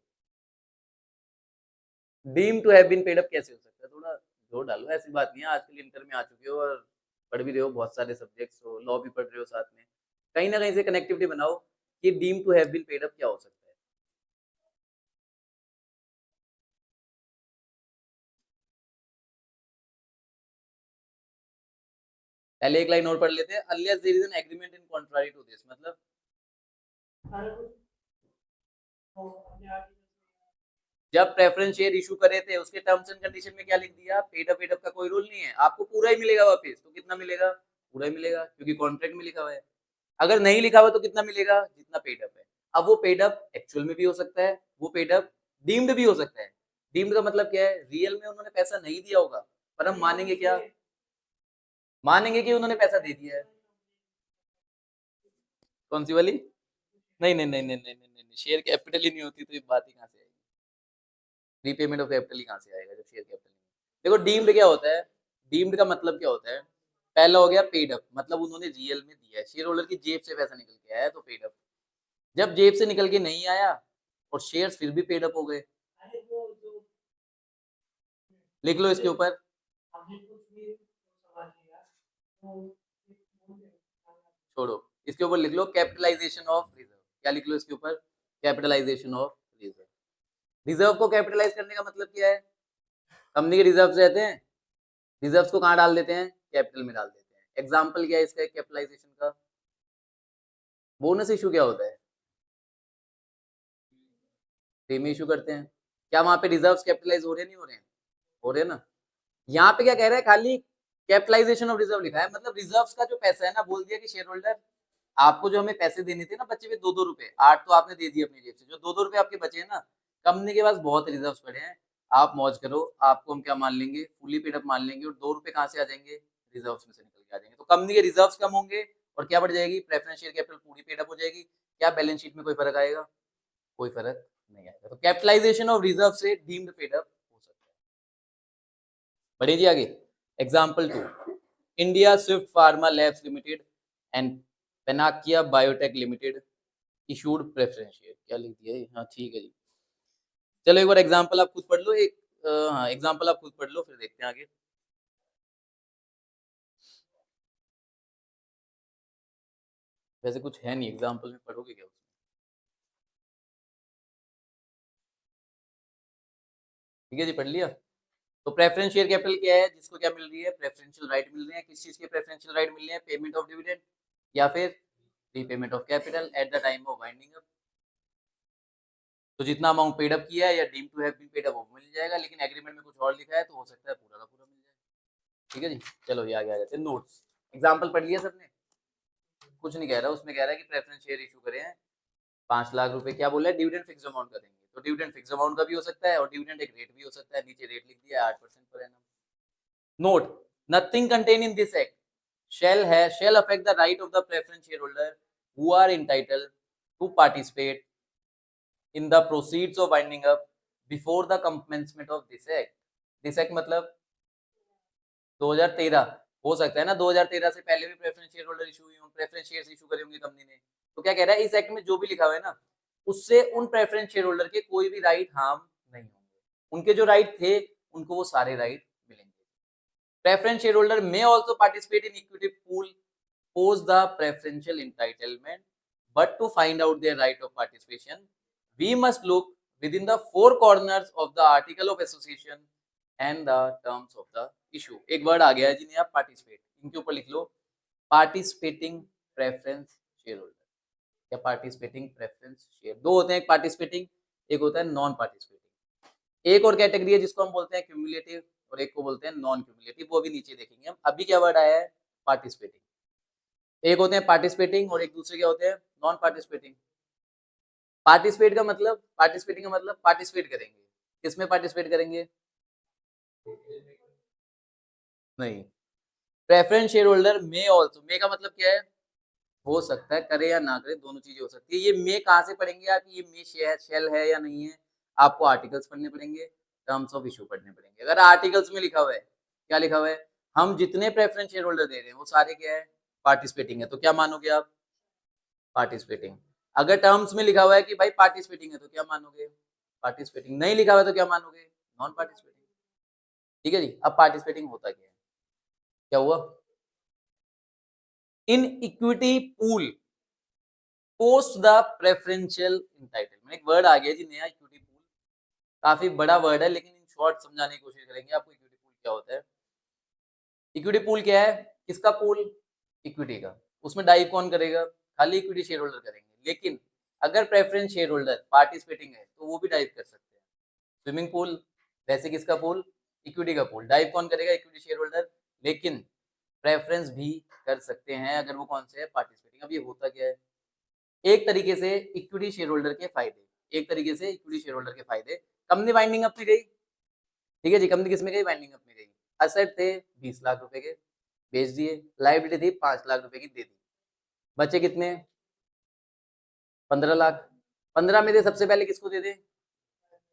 Deem to have been paid up कैसे हो सकता है? थोड़ा जोर डालो, ऐसी बात नहीं है, आजकल इंटर में आ चुके हो और पढ़ भी रहे हो बहुत सारे सब्जेक्ट्स, हो लॉ भी पढ़ रहे हो साथ में, कहीं ना कहीं से कनेक्टिविटी बनाओ कि deem to have been paid up क्या हो सकता है। पहले एक लाइन और पढ़ लेते हैं, unless there is an agreement in contrary to this, मतलब जब प्रेफरेंस शेयर इशू करे थे उसके टर्म्स एंड कंडीशन में क्या लिख दिया, पेड अप का कोई रूल नहीं है, आपको पूरा ही मिलेगा वापस, तो कितना मिलेगा? पूरा ही मिलेगा, क्योंकि कॉन्ट्रैक्ट में लिखा हुआ है। अगर नहीं लिखा हुआ तो कितना मिलेगा? जितना पेड अप है। अब वो पेड अप एक्चुअल में भी हो सकता है, वो पेड अप डीम्ड भी हो सकता है। डीम्ड का मतलब क्या है? रियल में उन्होंने पैसा नहीं दिया होगा, पर हम मानेंगे क्या? मानेंगे कि उन्होंने पैसा दे दिया है। कौन सी वाली? नहीं नहीं नहीं नहीं नहीं नहीं नहीं, शेयर कैपिटल ही नहीं होती तो ये बात ही कहाँ से आएगी? रीपेमेंट ऑफ कैपिटल ही कहाँ से आएगा जब शेयर कैपिटल? देखो डीम्ड क्या होता है, डीम्ड का मतलब क्या होता है? पहला हो गया पेड अप, मतलब उन्होंने रियल में दिया है, शेयर होल्डर की जेब से पैसा निकल के आया है तो पेड अप। जब जेब से निकल के नहीं आया और शेयर्स फिर भी पेड अप हो गए, लिख लो इसके ऊपर, छोड़ो, इसके ऊपर लिख लो कैपिटलाइजेशन ऑफ रिजर्व। क्या लिख लो इसके ऊपर? Capitalisation of reserve. रिजर्व को कैपिटलाइज करने का मतलब क्या है? कंपनी के रिजर्व रहते हैं, रिजर्व्स को कहाँ डाल देते हैं? कैपिटल में डाल देते हैं। एग्जाम्पल क्या है इसका कैपिटलाइजेशन का? बोनस इशू क्या होता है? प्रीमियम इशू करते हैं। क्या वहां पे रिजर्व्स कैपिटलाइज हो रहे नहीं हो रहे हैं? हो रहे हैं ना। यहाँ पे क्या कह रहा है, खाली कैपिटलाइजेशन ऑफ रिजर्व लिखा है, मतलब रिजर्व्स का जो पैसा है ना, बोल दिया कि शेयर होल्डर आपको जो हमें पैसे देने थे ना बच्चे में 2-2 रुपए, 8 तो आपने दे दिए अपनी जेब से, जो 2-2 रुपए आपके बचे हैं ना, कंपनी के पास बहुत रिजर्व पड़े हैं, आप मौज करो, आपको हम क्या मान लेंगे, फुली पेड अप मान लेंगे, और 2 रुपए कहाँ से आ जाएंगे? रिजर्व में से निकल के आ जाएंगे, तो कंपनी के रिजर्व कम होंगे और क्या बढ़ जाएगी? प्रेफरेंस शेयर कैपिटल पूरी पेड अप हो जाएगी। क्या बैलेंस शीट में कोई फर्क आएगा? कोई फर्क नहीं आएगा। तो कैपिटलाइजेशन ऑफ रिजर्व से डीम्ड पेड अप हो सकता है। बढ़िए जी आगे। Example 2, India Swift pharma labs limited and panacea biotech limited issued preference share. क्या लिख दिया है? हाँ ठीक है जी। चलो एक बार एग्जाम्पल आप खुद पढ़ लो, एक हाँ एग्जाम्पल आप खुद पढ़ लो, फिर देखते हैं आगे। वैसे कुछ है नहीं एग्जाम्पल में, पढ़ोगे क्या उसमें? ठीक है जी, पढ़ लिया। तो प्रेफरेंस शेयर कैपिटल क्या है? जिसको क्या मिल रही है? प्रेफरेंशियल राइट मिल रहे हैं। किस चीज के प्रेफरेंशियल राइट मिल रहे हैं? पेमेंट ऑफ डिविडेंड या फिर repayment of capital at the time of winding up. तो जितना अमाउंट पेड अप किया है या deem to have been paid up वो मिल जाएगा, लेकिन एग्रीमेंट में कुछ और लिखा है तो हो सकता है पूरा का पूरा मिल जाए। ठीक है जी, चलो ये आगे आ जाते हैं। नोट्स एग्जाम्पल पढ़ लिया सबने? कुछ नहीं कह रहा, उसमें कह रहा है कि प्रेफरेंस शेयर इशू करे हैं 5 लाख रुपए, क्या बोला है? डिविडेंड फिक्स अमाउंट का देंगे, तो डिविडेंड फिक्स अमाउंट का भी हो सकता है और डिविडेंड एक रेट भी हो सकता है, नीचे रेट लिख दिया 8% per annum. Note, nothing contain in this act shall affect the right of the preference shareholder who are entitled to participate in the proceeds of winding up before the commencement of this act। This act मतलब 2013 हो सकता है ना, 2013 से पहले भी preference share holder issue हुई होंगे, प्रेफरेंस शेयर्स इशू करे होंगे कंपनी ने। तो क्या कह रहा है इस एक्ट में जो भी लिखा हुआ है ना, उससे उन प्रेफरेंस शेयर होल्डर के कोई भी राइट हार्म नहीं होंगे, उनके जो राइट थे उनको वो सारे राइट मिलेंगे। Preference share holder may also participate in equity pool post the preferential entitlement, but to find out their right of participation we must look within the four corners of the article of association and the terms of the issue। एक word आ गया है जिन्हें आप participate, इनके ऊपर लिख लो participating preference share holder या पार्टिसिपेटिंग प्रेफरेंस शेयर। दो होते हैं, एक पार्टिसिपेटिंग, एक होता है नॉन पार्टिसिपेटिंग। एक और कैटेगरी है जिसको हम बोलते हैं क्यूमुलेटिव और एक को बोलते हैं नॉन क्यूमुलेटिव, वो भी नीचे देखेंगे हम। अभी क्या वर्ड आया है? पार्टिसिपेटिंग। एक होते हैं पार्टिसिपेटिंग और एक दूसरे क्या होते हैं? Non participating. पार्टिसिपेटिंग का मतलब पार्टिसिपेट करेंगे, किसमें पार्टिसिपेट करेंगे? नहीं, प्रेफरेंस शेयर होल्डर में ऑल्सो, मे का मतलब क्या है? हो सकता है, करे या ना करे, दोनों चीजें हो सकती है। ये मे कहाँ से पढ़ेंगे आप? ये मे शेल है या नहीं है? आपको आर्टिकल्स पढ़ने पड़ेंगे, टर्म्स ऑफ इशू पढ़ने पड़ेंगे। अगर आर्टिकल्स में लिखा हुआ है, क्या लिखा हुआ है, हम जितने प्रेफरेंस शेयर होल्डर दे रहे हैं वो सारे क्या है, पार्टिसिपेटिंग है, तो क्या मानोगे आप, पार्टिसिपेटिंग। अगर टर्म्स में लिखा हुआ है कि भाई पार्टिसिपेटिंग है तो क्या मानोगे, पार्टिसिपेटिंग। नहीं लिखा हुआ है तो क्या मानोगे, नॉन पार्टिसिपेटिंग। ठीक है जी। अब पार्टिसिपेटिंग होता क्या है, क्या हुआ, in equity pool post the preferential entitlement. एक वर्ड आ गया जी नया, इक्विटी पूल, काफी बड़ा वर्ड है लेकिन इन शॉर्ट समझाने की कोशिश करेंगे आपको। इक्विटी पूल क्या होता है, इक्विटी पूल क्या है, किसका पूल, इक्विटी का। उसमें डाइव कौन करेगा, खाली इक्विटी शेयर होल्डर करेंगे, लेकिन अगर प्रेफरेंस शेयर होल्डर पार्टिसिपेटिंग है तो वो भी डाइव कर सकते हैं। स्विमिंग पूल, वैसे किसका पूल, इक्विटी का पूल, डाइव कौन करेगा, इक्विटी शेयर होल्डर, लेकिन प्रेफरेंस भी कर सकते हैं अगर वो कौन से है, पार्टिसिपेटिंग। अब ये होता क्या है, एक तरीके से इक्विटी शेयर होल्डर के फायदे, एक तरीके से इक्विटी शेयर होल्डर के फायदे, कंपनी वाइंडिंग अप में गई, ठीक है जी, कंपनी किस में गई, वाइंडिंग अप में गई। असेट थे 20 लाख रुपए के, बेच दिए, लायबिलिटी थी 5 लाख रुपए की, दे दी, बचे कितने, 15 लाख। 15 में से सबसे पहले किसको दे दे,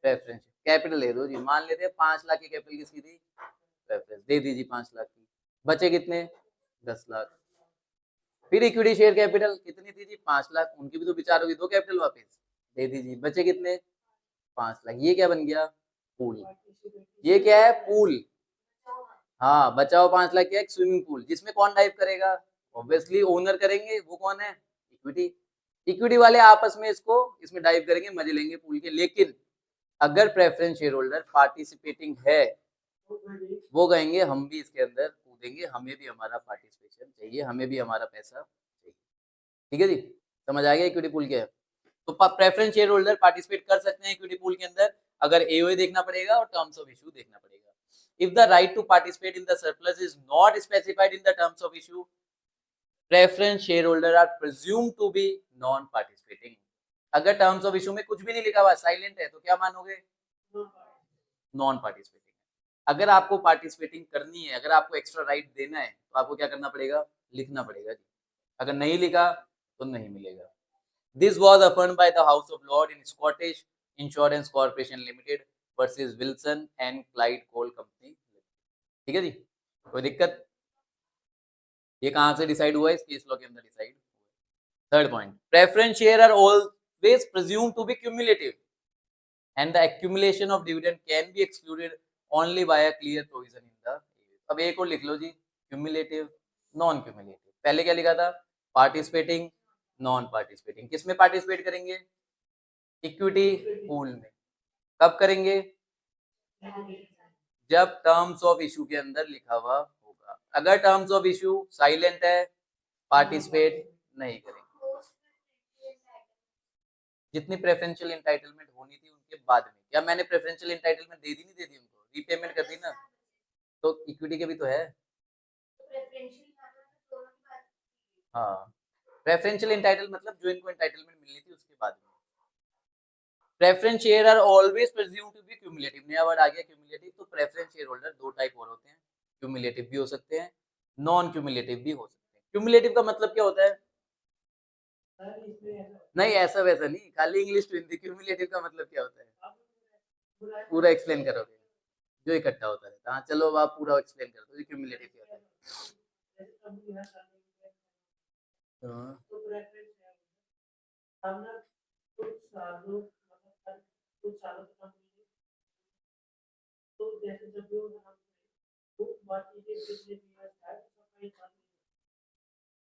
प्रेफरेंस कैपिटल ले दो जी, मान लेते हैं 5 लाख की कैपिटल किसकी थी, प्रेफरेंस, दे दीजिए 5 लाख की, बचे कितने, 10 लाख। फिर इक्विटी शेयर कैपिटल कितनी थी जी, 5 लाख, उनकी भी तो विचार होगी, दो कैपिटल वापस दे दीजिए, बचे कितने, 5 लाख। ये क्या बन गया, पूल। ये क्या है, पूल। हाँ, बचा हुआ 5 लाख क्या है, स्विमिंग पूल, जिसमें कौन डाइव करेगा, ऑब्वियसली ओनर करेंगे, वो कौन है, इक्विटी। इक्विटी वाले आपस में इसको इसमें डाइव करेंगे, मजे लेंगे पूल के। लेकिन अगर प्रेफरेंस शेयर होल्डर पार्टिसिपेटिंग है, वो कहेंगे हम भी इसके अंदर कूदेंगे, हमें भी हमारा पार्टिसिपेशन चाहिए, हमें भी हमारा पैसा चाहिए। ठीक है जी, समझ आ गया इक्विटी पूल क्या है। तो प्रेफरेंस शेयर होल्डर पार्टिसिपेट कर सकते हैं इक्विटी पूल के अंदर, अगर एओए देखना पड़ेगा और टर्म्स ऑफ इशू देखना पड़ेगा। If the right to participate in the surplus is not specified in the terms of issue, preference shareholder are presumed to be non-participating. अगर टर्म्स ऑफ इशू में कुछ भी नहीं लिखा हुआ, साइलेंट है, तो क्या मानोगे, नॉन पार्टिसिपेटिंग। अगर आपको पार्टिसिपेटिंग करनी है, अगर आपको एक्स्ट्रा राइट देना है, तो आपको क्या करना पड़ेगा, लिखना पड़ेगा जी। अगर नहीं लिखा तो नहीं मिलेगा। This was affirmed by the House of Lords in Scottish Insurance Corporation Limited versus Wilson and Clyde Coal Company. ठीक है जी, कोई दिक्कत, ये कहां से डिसाइड हुआ है, इस केस लॉ के अंदर decide. Third point, preference share are always presumed to be cumulative and the accumulation of dividend can be excluded only by a clear provision in the। अब एक और लिख लो जी, क्यूमुलेटिव, नॉन क्यूमुलेटिव। पहले क्या लिखा था, पार्टिसिपेटिंग, नॉन पार्टिसिपेटिंग। किस में पार्टिसिपेट करेंगे, इक्विटी पूल में। कब करेंगे, जब टर्म्स ऑफ इशू के अंदर लिखा हुआ होगा। अगर टर्म्स ऑफ इशू साइलेंट है, पार्टिसिपेट नहीं करेंगे। जितनी प्रेफरेंशियल एंटाइटलमेंट होनी थी उनके बाद में, क्या मैंने प्रेफरेंशियल एंटाइटलमेंट दे दी, नहीं दे दी उनको, रीपेमेंट कर दी ना, तो इक्विटी के भी तो है। हाँ, प्रेफरेंशियल एंटाइटल मतलब जो इनको एंटाइटलमेंट मिलनी थी उसके बाद में। Preference share are always presumed to be cumulative, नया वर्ड आ गया क्यूमुलेटिव। तो प्रेफरेंस शेयर होल्डर दो टाइप और होते हैं, क्यूमुलेटिव भी हो सकते हैं, नॉन क्यूमुलेटिव भी हो सकते हैं। क्यूमुलेटिव का मतलब क्या होता है, नहीं ऐसा वैसा नहीं, खाली इंग्लिश टू हिंदी। क्यूमुलेटिव का मतलब क्या होता है, पूरा एक्सप्लेन करोगे, जो इकट्ठा होता रहता है। हाँ चलो अब आप पूरा एक्सप्लेन कर दो, क्यूमुलेटिव क्या होता है।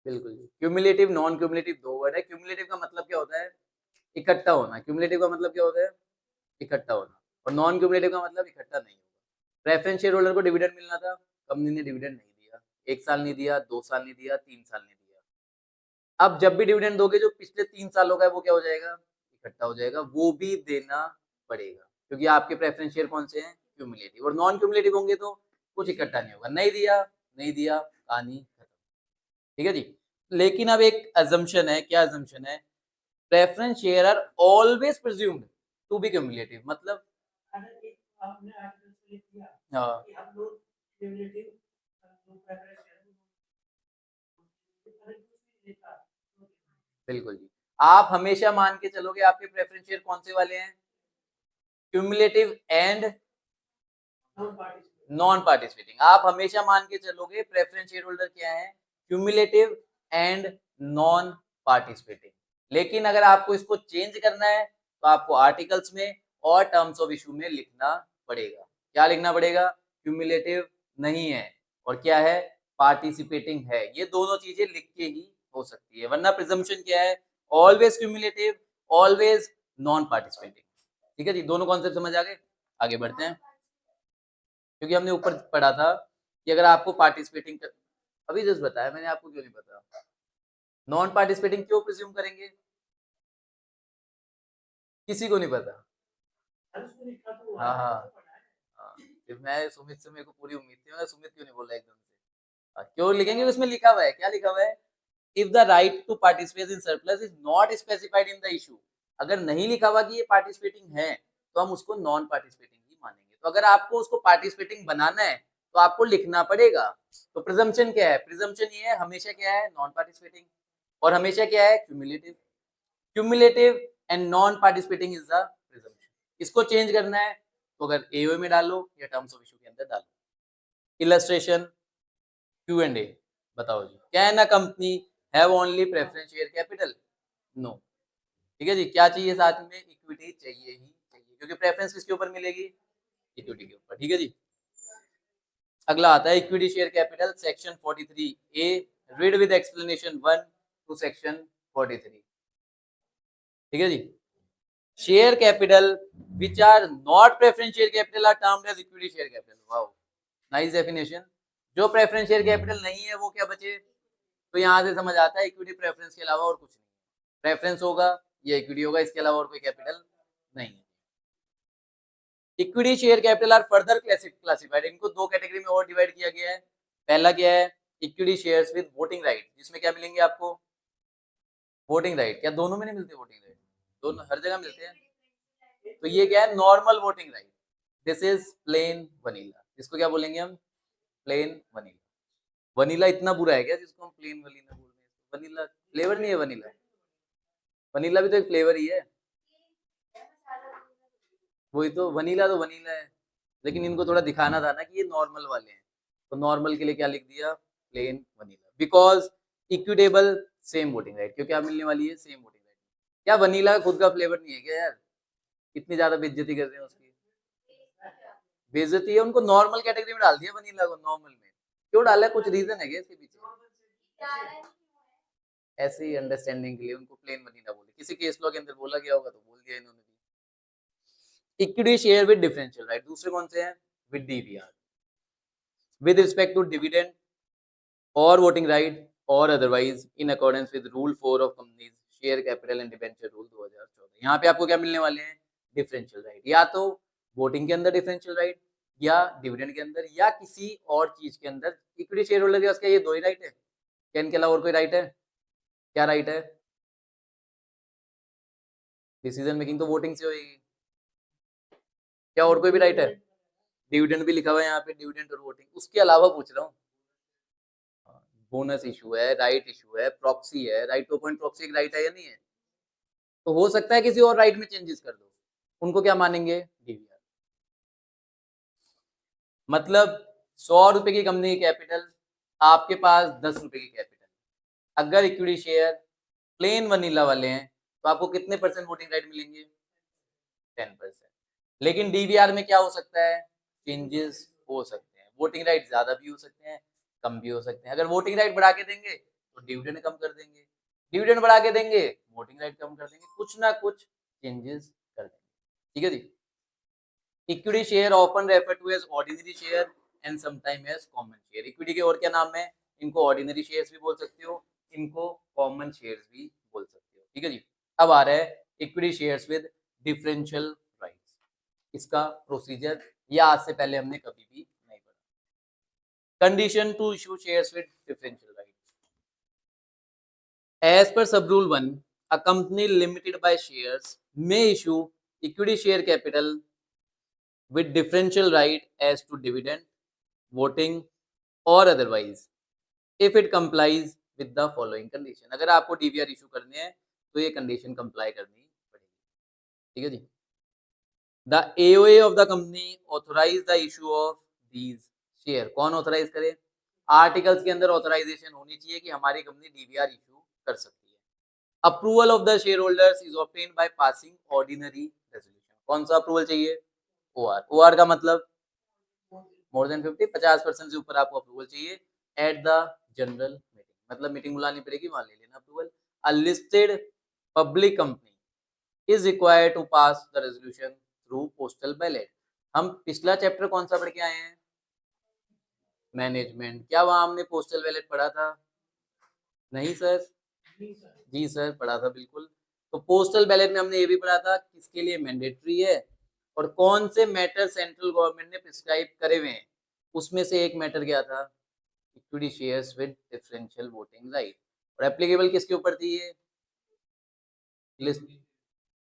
बिल्कुल, क्यूमुलेटिव नॉन क्यूमुलेटिव दो वर्ड है। क्यूमुलेटिव का मतलब क्या होता है, इकट्ठा होना। क्यूमुलेटिव का मतलब क्या होता है, इकट्ठा होना। और नॉन क्यूमुलेटिव का मतलब इकट्ठा नहीं होगा। प्रेफरेंस शेयर होल्डर को डिविडेंड मिलना था, कंपनी ने डिविडेंड नहीं दिया, 1 साल नहीं दिया, 2 साल नहीं दिया, 3 साल नहीं दिया। अब जब भी डिविडेंड दोगे, जो पिछले 3 सालों का है वो क्या हो जाएगा, इकट्ठा हो जाएगा, वो भी देना पड़ेगा, क्योंकि आपके प्रेफरेंस शेयर कौन से हैं, क्यूमुलेटिव। और नॉन क्यूमुलेटिव होंगे तो कुछ इकट्ठा नहीं होगा, नहीं दिया नहीं दिया, कहानी खत्म। ठीक है जी। लेकिन अब एक अजम्पशन है, क्या अजम्पशन है, preference share are always presumed to be cumulative. मतलब हाँ, बिल्कुल जी। आप हमेशा मान के चलोगे आपके प्रेफरेंस शेयर कौन से वाले हैं, क्यूमुलेटिव एंड नॉन पार्टिसिपेटिंग। आप हमेशा मान के चलोगे प्रेफरेंस शेयर होल्डर क्या है, क्यूमुलेटिव एंड नॉन पार्टिसिपेटिंग। लेकिन अगर आपको इसको चेंज करना है तो आपको आर्टिकल्स में और टर्म्स ऑफ इशू में लिखना पड़ेगा। क्या लिखना पड़ेगा, क्यूमुलेटिव नहीं है और क्या है, पार्टिसिपेटिंग है। ये दोनों चीजें लिख के ही हो सकती है, वरना प्रिजम्पशन क्या है, always cumulative, always non participating. ठीक है जी, दोनों कॉन्सेप्ट समझ आ गए। आगे बढ़ते हैं, क्योंकि हमने ऊपर पढ़ा था कि अगर आपको पार्टिसिपेटिंग कर... अभी जस्ट बताया मैंने आपको, क्यों नहीं पता, नॉन पार्टिसिपेटिंग क्यों प्रिज्यूम करेंगे, किसी को नहीं पता। हाँ हाँ हाँ, फिर मैं सुमित से, मेरे को पूरी उम्मीद थी, मैं सुमित क्यों नहीं बोला एकदम से। हाँ, क्यों लिखेंगे, उसमें लिखा हुआ है, क्या लिखा हुआ है, if the right to participate in surplus is not specified in the issue. अगर नहीं लिखा हुआ कि ये पार्टिसिपेटिंग है तो हम उसको नॉन पार्टिसिपेटिंग ही मानेंगे। तो अगर आपको उसको पार्टिसिपेटिंग बनाना है तो आपको लिखना पड़ेगा। तो प्रिजम्पशन क्या है, प्रिजम्पशन ये है हमेशा क्या है, नॉन पार्टिसिपेटिंग, और हमेशा क्या है, cumulative. Cumulative and non participating is the presumption. इसको चेंज करना है तो अगर एओ में डालो या टर्म्स ऑफ इशू के अंदर डालो। इलस्ट्रेशन Q&A, बताओ जी, can a company have only preference share capital? No. ठीक है जी, क्या चाहिए साथ में, इक्विटी चाहिए ही चाहिए, क्योंकि प्रेफरेंस किसके ऊपर मिलेगी, इक्विटी के ऊपर। ठीक है जी, अगला आता है equity share capital, section 43A, read with explanation 1 to section 43। ठीक है जी, share capital which are not preference share capital are termed as equity share capital. Wow, nice definition. जो प्रेफरेंस शेयर कैपिटल नहीं है वो क्या बचे, तो यहाँ से समझ आता है इक्विटी प्रेफरेंस के अलावा और कुछ नहीं। प्रेफरेंस होगा या इक्विटी होगा, इसके अलावा और कोई कैपिटल नहीं है। Equity share capital are further classified, इनको दो कैटेगरी में और डिवाइड किया गया है। पहला क्या है, equity shares with voting right, जिसमें क्या मिलेंगे आपको, वोटिंग राइट। क्या दोनों में नहीं मिलते वोटिंग राइट, दोनों हर जगह मिलते हैं। तो ये क्या है, normal voting right, this is plane vanilla. इसको क्या बोलेंगे हम, प्लेन वनीला। वनीला इतना बुरा है क्या जिसको हम प्लेन वनीला बोल रहे हैं, वनीला फ्लेवर नहीं है, वनीला, वनीला भी तो एक फ्लेवर ही है। वही तो वनीला है, लेकिन इनको थोड़ा दिखाना था ना कि ये नॉर्मल वाले हैं, तो नॉर्मल के लिए क्या लिख दिया, plane vanilla. Because equitable same voting right, क्योंकि क्या मिलने वाली है, सेम वोटिंग राइट। क्या वनीला खुद का फ्लेवर नहीं है क्या यार, इतनी ज्यादा बेइज्जती कर रहे हैं उसकी। बेइज्जती है, उनको नॉर्मल कैटेगरी में डाल दिया वनीला को, नॉर्मल में क्यों डाला है, कुछ रीजन है क्या इसके पीछे, ऐसे ही अंडरस्टैंडिंग के लिए उनको प्लेन वनीला बोले, किसी केस लॉ के अंदर बोला गया होगा तो बोल दिया इन्होंने भी। Equity share with differential right, दूसरे कौन से हैं, with DVR, with respect to dividend or voting right or otherwise in accordance with rule 4 of companies share capital and debenture rule 2014। यहाँ पे आपको क्या मिलने वाले हैं, डिफरेंशियल राइट, या तो वोटिंग के अंदर डिफरेंशियल राइट, या डिविडेंड के अंदर, या किसी और चीज के अंदर। इक्विटी शेयर होल्डर के पास क्या ये दो ही राइट है क्या, इनके अलावा और कोई राइट है, क्या राइट है, डिसीजन मेकिंग तो वोटिंग से होगी, क्या और कोई भी राइट है, डिविडेंड भी लिखा हुआ है यहाँ पे, डिविडेंड और वोटिंग, उसके अलावा पूछ रहा हूँ। बोनस इशू है, राइट इशू है, प्रॉक्सी है, राइट टू अपॉइंट प्रॉक्सी एक राइट है या नहीं है, तो हो सकता है किसी और राइट में चेंजेस कर दो, उनको क्या मानेंगे, डीवीआर। मतलब 100 रुपए की कंपनी की कैपिटल, आपके पास 10 रुपए की कैपिटल, अगर इक्विटी शेयर प्लेन वनीला वाले हैं तो आपको कितने परसेंट वोटिंग राइट मिलेंगे, 10%। लेकिन डीवीआर में क्या हो सकता है, चेंजेस हो सकते हैं, वोटिंग राइट ज्यादा भी हो सकते हैं, कम भी हो सकते हैं। अगर वोटिंग राइट बढ़ा के देंगे तो डिविडेंड कम कर देंगे, डिविडेंड बढ़ा के देंगे वोटिंग राइट कम कर देंगे, कुछ ना कुछ चेंजेस कर देंगे। ठीक है जी, equity share often refer to as ordinary share and sometime as common share. Equity के और क्या नाम है, इनको ऑर्डिनरी शेयर्स भी बोल सकते हो, इनको कॉमन शेयर्स भी बोल सकते हो। ठीक है जी, अब आ रहा है equity shares with differential rights, इसका प्रोसीजर ये आज से पहले हमने कभी भी नहीं पढ़ा। Condition to issue shares with differential rights, as per sub rule 1 a company limited by shares may issue equity share capital with differential right as to dividend, voting or otherwise if it complies with the following condition। अगर आपको DVR issue करने हैं तो ये condition comply करनी पड़ेगी। ठीक है जी, the AOA of the company authorise the issue of these share. कौन ऑथोराइज करे? आर्टिकल्स के अंदर ऑथराइजेशन होनी चाहिए कि हमारी कंपनी डीवीआर इशू कर सकती है। Approval of the share holders is obtained by passing ordinary resolution. कौन सा अप्रूवल चाहिए? ओआर। ओआर का मतलब मोर देन 50% से ऊपर आपको अप्रूवल चाहिए एट द जनरल मीटिंग, मतलब मीटिंग बुलानी पड़ेगी, वहां ले लेना approval. A listed public company is required to pass the resolution through postal ballot. हम पिछला चैप्टर कौन सा पढ़ के आए हैं? मैनेजमेंट। क्या वहां हमने पोस्टल बैलेट पढ़ा था? नहीं सर। जी सर पढ़ा था बिल्कुल। तो पोस्टल बैलेट में हमने ये भी पढ़ा था किसके लिए मैंडेटरी है और कौन से मैटर सेंट्रल गवर्नमेंट ने प्रिस्क्राइब करे हुए हैं। उसमें से एक मैटर क्या था? Equity shares with differential voting right. और एप्लीकेबल किसके ऊपर थी ये? लिस्ट,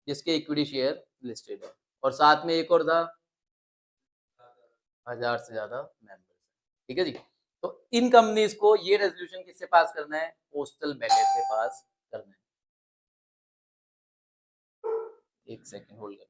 जिसके इक्विटी शेयर लिस्टेड है। और साथ में एक और था 1000 से ज्यादा मेंबर्स। ठीक है जी। तो इन कंपनीज को ये रेजोल्यूशन किससे पास करना है? पोस्टल बैलेट से पास करना है। एक सेकंड होल्ड करना।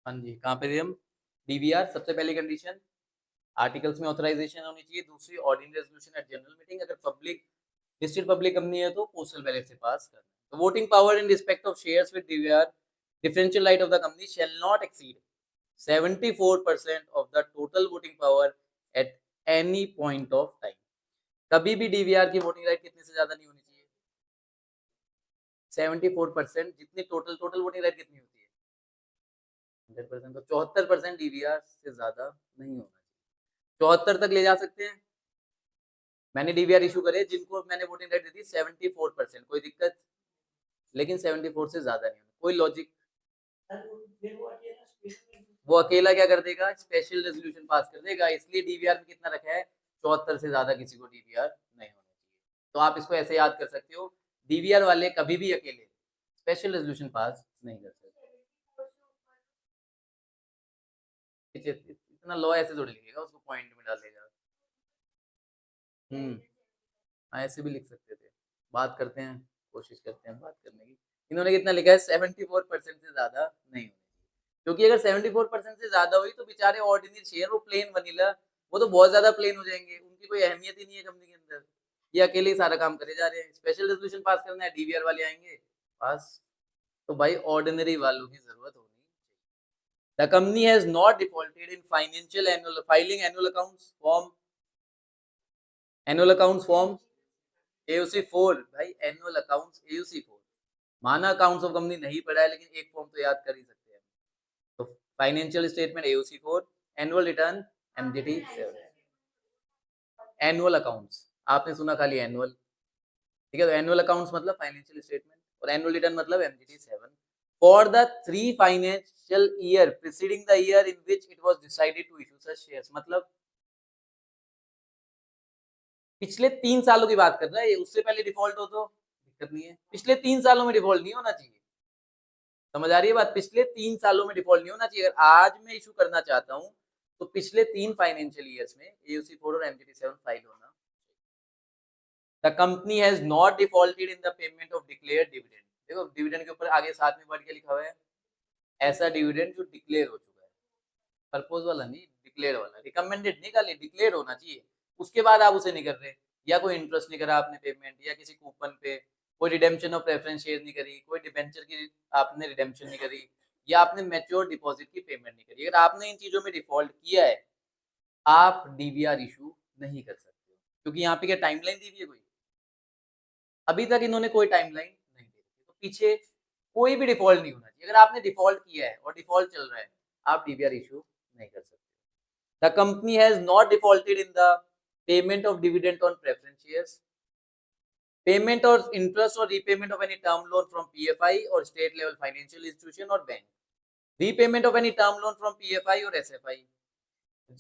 हाँ जी, कहाँ पे थे हम? डीवीआर सबसे पहली कंडीशन, आर्टिकल्स में ऑथराइजेशन होनी चाहिए। दूसरी ordinary resolution at general meeting. अगर पब्लिक लिस्टेड पब्लिक कंपनी है तो पोस्टल बैलेट से पास करना। तो voting power in respect of shares with DVR differential right of the company shall not exceed 74% of the total voting power at any point of time. कभी भी DVR की voting right कितने से ज्यादा नहीं होनी चाहिए? 74%। जितनी टोटल वोटिंग राइट कितनी होती है? 100%। तो 74% डीवीआर से ज्यादा नहीं होना चाहिए। 74 तक ले जा सकते हैं। मैंने डीवीआर इशू करे जिनको मैंने वोटिंग राइट दी थी 74%, कोई दिक्कत? लेकिन 74 से ज्यादा नहीं होना। कोई लॉजिक? वो अकेला क्या कर देगा? स्पेशल रेजोल्यूशन पास कर देगा। इसलिए डीवीआर में कितना रखा है? 74 से ज्यादा किसी को डीवीआर नहीं होना चाहिए। तो आप इसको ऐसे याद कर सकते हो, डीवीआर वाले कभी भी अकेले स्पेशल रेजोल्यूशन पास नहीं कर सकते। इतना लॉ ऐसे थोड़ी लिखेगा, उसको पॉइंट में डालेगा। हाँ ऐसे भी लिख सकते थे। बात करते हैं, कोशिश करते हैं बात करने की। इन्होंने कितना लिखा है? 74% से ज्यादा नहीं होनी चाहिए। क्योंकि अगर 74% से ज्यादा हुई तो बेचारे ऑर्डिनरी शेयर, वो प्लेन वनीला, वो तो बहुत ज्यादा प्लेन हो जाएंगे, उनकी कोई अहमियत ही नहीं है कंपनी के अंदर। ये अकेले ही सारा काम करे जा रहे हैं। स्पेशल रेजोल्यूशन पास करना है, डीवीआर वाले आएंगे पास। तो भाई ऑर्डिनरी वालों की जरूरत होनी चाहिए। The company has not defaulted in financial annual filing annual accounts form AOC 4। भाई एनुअल अकाउंट्स एओसी 4, माना अकाउंट्स ऑफ कंपनी नहीं पढ़ा है लेकिन एक फॉर्म तो याद कर ही सकते हैं। तो financial statement AOC 4, annual return MGT 7। Annual accounts आपने सुना खाली एनुअल, ठीक है। तो एनुअल अकाउंट्स मतलब फाइनेंशियल स्टेटमेंट और एनुअल रिटर्न मतलब एमजीटी 7 for the 3 financial year preceding the year in which it was decided to issue such shares. मतलब पिछले 3 सालों की बात कर रहा है, उससे पहले डिफॉल्ट हो तो दिक्कत नहीं है। पिछले 3 सालों में डिफॉल्ट नहीं होना चाहिए, समझ आ रही है बात। पिछले 3 सालों में डिफॉल्ट नहीं होना चाहिए। अगर आज मैं इशू करना चाहता हूं तो पिछले 3 फाइनेंशियल ईयर्स में एओसी 4 और एमजीटी 7 फाइल होना। The company has not defaulted in the payment of declared dividend. देखो डिविडेंड के ऊपर आगे साथ में वर्ड क्या लिखा हुआ है, ऐसा डिविडेंड जो डिक्लेयर हो चुका है, प्रपोज वाला नहीं, डिक्लेयर वाला। रिकमेंडेड नहीं, खाली डिक्लेयर होना चाहिए। उसके बाद आप उसे नहीं कर रहे, या कोई इंटरेस्ट नहीं करा आपने पेमेंट, या किसी कूपन पे कोई रिडेम्पशन ऑफ प्रेफरेंस शेयर नहीं करी, कोई डिबेंचर की आपने रिडेम्पशन नहीं करी, या आपने मैच्योर डिपॉजिट की पेमेंट नहीं करी। अगर आपने इन चीजों में डिफॉल्ट किया है, आप डीवीआर इशू नहीं कर सकते हो। क्योंकि यहाँ पे क्या टाइमलाइन दी हुई है कोई? अभी तक इन्होंने कोई टाइमलाइन नहीं दी, तो पीछे कोई भी डिफॉल्ट नहीं होना चाहिए। अगर आपने डिफॉल्ट किया है और डिफॉल्ट चल रहा है, आप डीवीआर इशू नहीं कर सकते। The company has not defaulted in the payment of dividend on preference shares, payment or interest or repayment of any term loan from PFI or state level financial institution or bank, repayment of any term loan from PFI or SFI,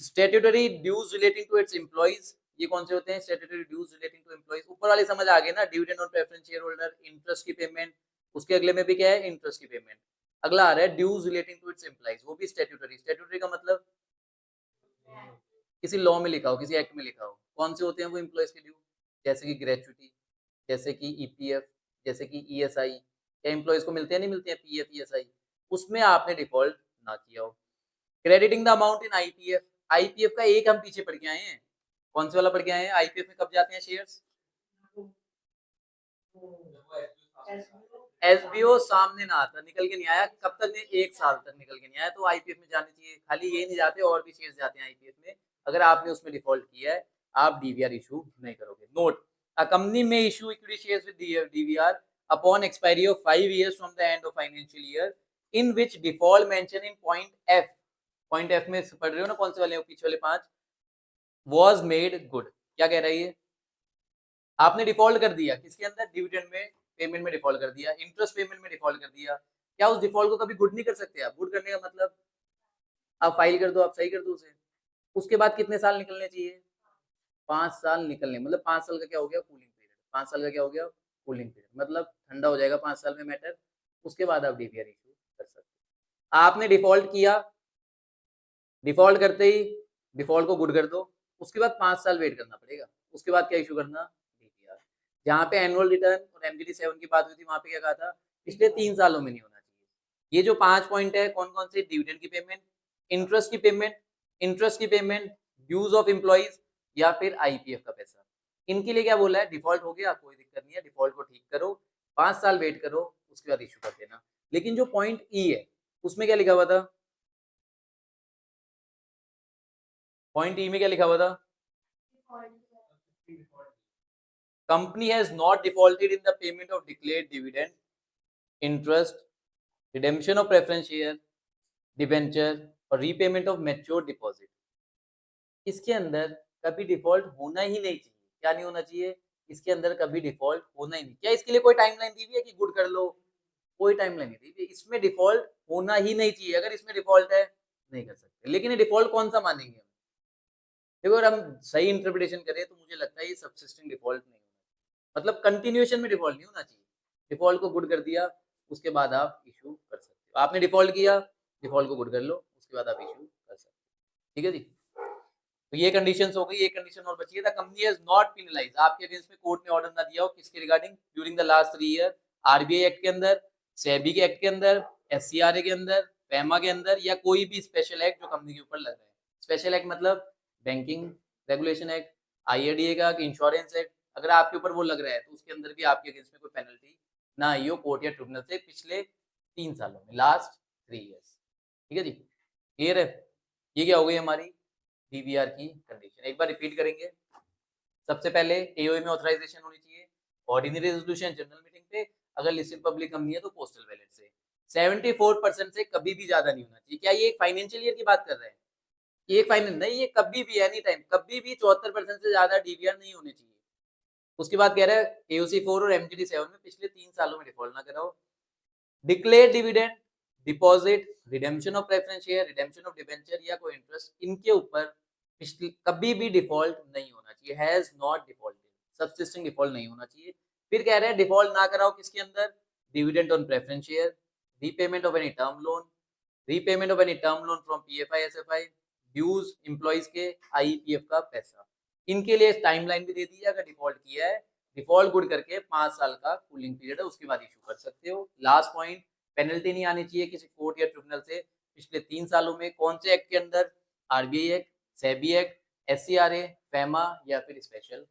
statutory dues relating to its employees। ये कौन से होते हैं? statutory dues relating to employees। ऊपर वाले समझ आ गए ना, dividend on preference share holder, interest की पेमेंट, उसके अगले में भी क्या है? इंटरेस्ट की पेमेंट। अगला आ रहा है dues relating to its employees, वो भी स्टैट्यूटरी। स्टैट्यूटरी का मतलब किसी लॉ में लिखा हो, किसी एक्ट में लिखा हो। कौन से होते हैं वो एम्प्लॉइज के ड्यू? जैसे कि ग्रेचुटी, जैसे कि ईपीएफ, जैसे कि ईएसआई। क्या एम्प्लॉइज को मिलते हैं, नहीं मिलते हैं पीएफ ईएसआई? उसमें आपने डिफॉल्ट ना किया हो। Crediting the amount in IPF, IPF का एक हम पीछे पढ़ के आए हैं। कौन से वाला पढ़ के आए हैं? आईपीएफ में कब जाते हैं शेयर्स? एसबीओ सामने ना आता, निकल के नहीं आया। कब तक? 1 साल तक निकल के नहीं आया, तो आईपीएफ में जाने चाहिए। खाली ये नहीं जाते, और भी शेयर्स जाते हैं आईपीएफ में। अगर आपने उसमें डिफॉल्ट किया है, आप डीवीआर इशू नहीं करोगे। नोट, अ कंपनी में issue equity shares with DVR upon expiry of 5 years from the end of financial year in which default mention in point F. Point F में पढ़ रहे हो ना, कौन से वाले हो? पीछे वाले 5 वाज मेड गुड। क्या कह रही है? आपने डिफॉल्ट कर दिया किसके अंदर? डिविडेंड में, पेमेंट में डिफॉल्ट कर दिया, इंटरेस्ट पेमेंट में डिफॉल्ट कर दिया। क्या उस डिफॉल्ट को कभी गुड नहीं कर सकते आप? गुड करने का मतलब आप फाइल कर दो, आप सही कर दो उसे। उसके बाद कितने साल निकलने चाहिए? 5 साल निकलने, मतलब 5 साल का क्या हो गया? Cooling period. 5 साल का क्या हो गया? कूलिंग पीरियड, मतलब ठंडा हो जाएगा 5 साल में मैटर। उसके बाद आप डीवीआर इशू कर सकते हो। आपने डिफॉल्ट किया, डिफॉल्ट करते ही डिफॉल्ट को गुड कर दो, उसके बाद 5 साल वेट करना पड़ेगा। उसके बाद क्या इशू करना? डीवीआर। जहाँ पे एनुअल रिटर्न और एमजीटी 7 की बात हुई थी, वहां पे क्या कहा था? पिछले 3 सालों में नहीं होना चाहिए। ये जो 5 पॉइंट है, कौन कौन से? डिविडेंड की पेमेंट, इंटरेस्ट की पेमेंट, ड्यूज ऑफ एम्प्लॉइज, या फिर आईपीएफ का पैसा। इनके लिए क्या बोला है? डिफॉल्ट हो गया, कोई दिक्कत नहीं है, डिफॉल्ट को ठीक करो, 5 साल वेट करो, उसके बाद इशू कर देना। लेकिन जो पॉइंट ई है, उसमें क्या लिखा हुआ था? पॉइंट ई में क्या लिखा हुआ था? Company has not defaulted in the payment of declared dividend, interest, redemption of preference share, debenture और रीपेमेंट ऑफ मैच्योर डिपॉजिट। इसके अंदर कभी डिफॉल्ट होना ही नहीं चाहिए। क्या नहीं होना चाहिए? इसके अंदर कभी डिफॉल्ट होना ही नहीं। क्या इसके लिए कोई टाइमलाइन दी हुई है कि गुड कर लो? कोई टाइमलाइन नहीं दी हुई। इसमें डिफॉल्ट होना ही नहीं चाहिए। अगर इसमें डिफॉल्ट है, नहीं कर सकते। लेकिन ये डिफॉल्ट कौन सा मानेंगे हम? देखो, अगर हम सही इंटरप्रिटेशन करें तो मुझे लगता है ये सबसिस्टिंग डिफॉल्ट नहीं होना, मतलब कंटिन्यूएशन में डिफॉल्ट नहीं होना चाहिए। डिफॉल्ट को गुड कर दिया, उसके बाद आप इशू कर सकते हो। आपने डिफॉल्ट किया, डिफॉल्ट को गुड कर लो, उसके बाद आप इशू कर सकते हो। ठीक है जी। तो ये कंडीशंस हो गई। एक कंडीशन और बची है, the company has not penalised, आपके अगेंस्ट में कोर्ट ने ऑर्डर ना दिया हो, किसके regarding? During the last 3 year, RBI act के अंदर, सेबी के एक्ट के अंदर, एससीआरए के अंदर, फैमा के अंदर, या कोई भी स्पेशल एक्ट जो कंपनी के ऊपर लग रहा है। स्पेशल एक्ट मतलब बैंकिंग रेगुलेशन एक्ट, आईआरडीए का, इंश्योरेंस एक्ट, अगर आपके ऊपर वो लग रहा है तो उसके अंदर भी आपके अगेंस्ट में कोई पेनल्टी ना आई हो कोर्ट या ट्रिब्यूनल से पिछले 3 सालों में, लास्ट 3 ईयर्स। ठीक है जी, क्लियर है? ये क्या हो गई हमारी डीवीआर की कंडीशन। एक बार रिपीट करेंगे। सबसे पहले एओए में ऑथराइजेशन होनी चाहिए, ऑर्डिनरी रेजोल्यूशन जनरल मीटिंग पे, अगर लिस्टेड पब्लिक कंपनी है तो पोस्टल बैलेट से। 74% से कभी भी ज्यादा नहीं होना चाहिए। क्या ये एक फाइनेंशियल ईयर की बात कर रहे हैं? ये फाइनेंस नहीं, ये कभी भी एनी टाइम कभी भी 74% से ज्यादा डीवीआर नहीं होने चाहिए। उसके बाद कह रहा है एओसी 4 और एमजीडी 7 में पिछले 3 सालों में डिफॉल्ट ना कराओ। Declare dividend, deposit, redemption of preference share, redemption of debenture या कोई इंटरेस्ट, इनके ऊपर पिछली कभी भी डिफॉल्ट नहीं होना चाहिए, has not defaulted, subsisting default नहीं होना चाहिए। फिर कह रहे हैं डिफॉल्ट ना कराओ किसके अंदर, dividend on preference share, repayment of any term loan, repayment of any term loan from PFI SFI, dues employees के आईपीएफ का पैसा। इनके लिए टाइमलाइन भी दे दी है, अगर डिफॉल्ट किया है डिफॉल्ट गुड करके 5 साल का कूलिंग पीरियड है, उसके बाद इशू कर सकते हो। लास्ट पॉइंट, पेनल्टी नहीं आनी चाहिए किसी कोर्ट या ट्रिब्यूनल से पिछले 3 सालों में। कौन से एक्ट के अंदर? RBI act, SEBI act, SCRA, FEMA या फिर स्पेशल।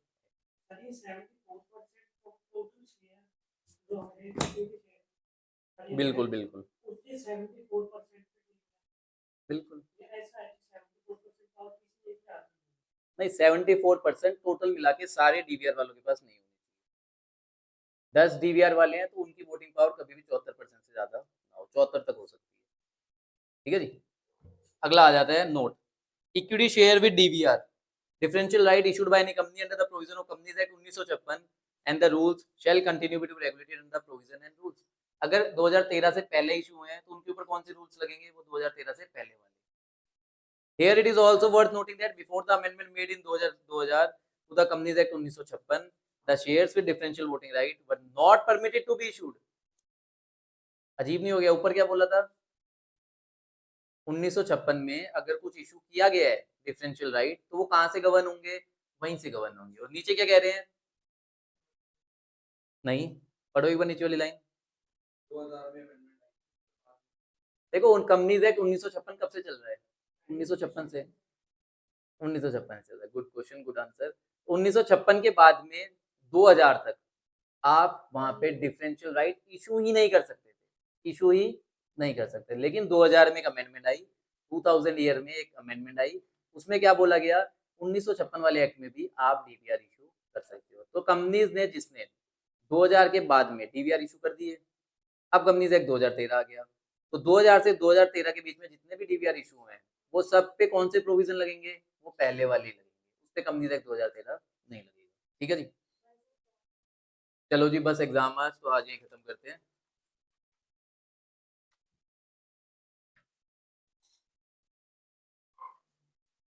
बिल्कुल बिल्कुल बिल्कुल नहीं, 74% टोटल मिला के सारे डीवीआर वालों के पास नहीं होनी चाहिए। 10 डीवीआर वाले हैं तो उनकी वोटिंग पावर कभी भी 74% से ज्यादा ना हो, 74 तक हो सकती है। ठीक है जी, अगला आ जाता है note, equity share with DVR, differential right issued by any company under the provision of companies act 1956 and the rules shall continue to be regulated under the provision and rules. अगर 2013 से पहले इशू हुए हैं तो उनके ऊपर कौन से रूल्स लगेंगे? वो 2013 से पहले वाले। Here it is also worth noting that before the amendment made in 2000 to the Companies Act 1956, the shares with differential voting right were not permitted to be issued. अजीब नहीं हो गया? ऊपर क्या बोला था? 1956 में अगर कुछ इशू किया गया है डिफरेंशियल राइट तो वो कहां से गवर्न होंगे? वहीं से गवर्न होंगे। और नीचे क्या कह रहे हैं? नहीं, पढ़ो एक बार नीचे वाली लाइन। 2000 में देखो, उन कंपनीज एक्ट 1956 कब से चल रहा है? 1956 से। 1956 से, गुड क्वेश्चन, गुड आंसर। 1956 के बाद में 2000 तक आप वहां पे डिफरेंशियल राइट इशू ही नहीं कर सकते थे, इशू ही नहीं कर सकते। लेकिन 2000 में एक अमेंडमेंट आई, 2000 ईयर में एक अमेंडमेंट आई, उसमें क्या बोला गया? 1956 वाले एक्ट में भी आप डीवीआर इशू कर सकते हो। तो कंपनीज ने जिसने 2000 के बाद में डीवीआर इशू कर दिए, अब कंपनीज एक्ट 2013 आ गया, तो 2000 से 2013 के बीच में जितने भी डीवीआर इशू हुए हैं वो सब पे कौन से प्रोविजन लगेंगे? वो पहले वाले लगेंगे, उस पे कंपनीज एक्ट 2013 नहीं लगेगा। ठीक है जी, चलो जी, बस एग्जाम आज तो आज यही खत्म करते हैं।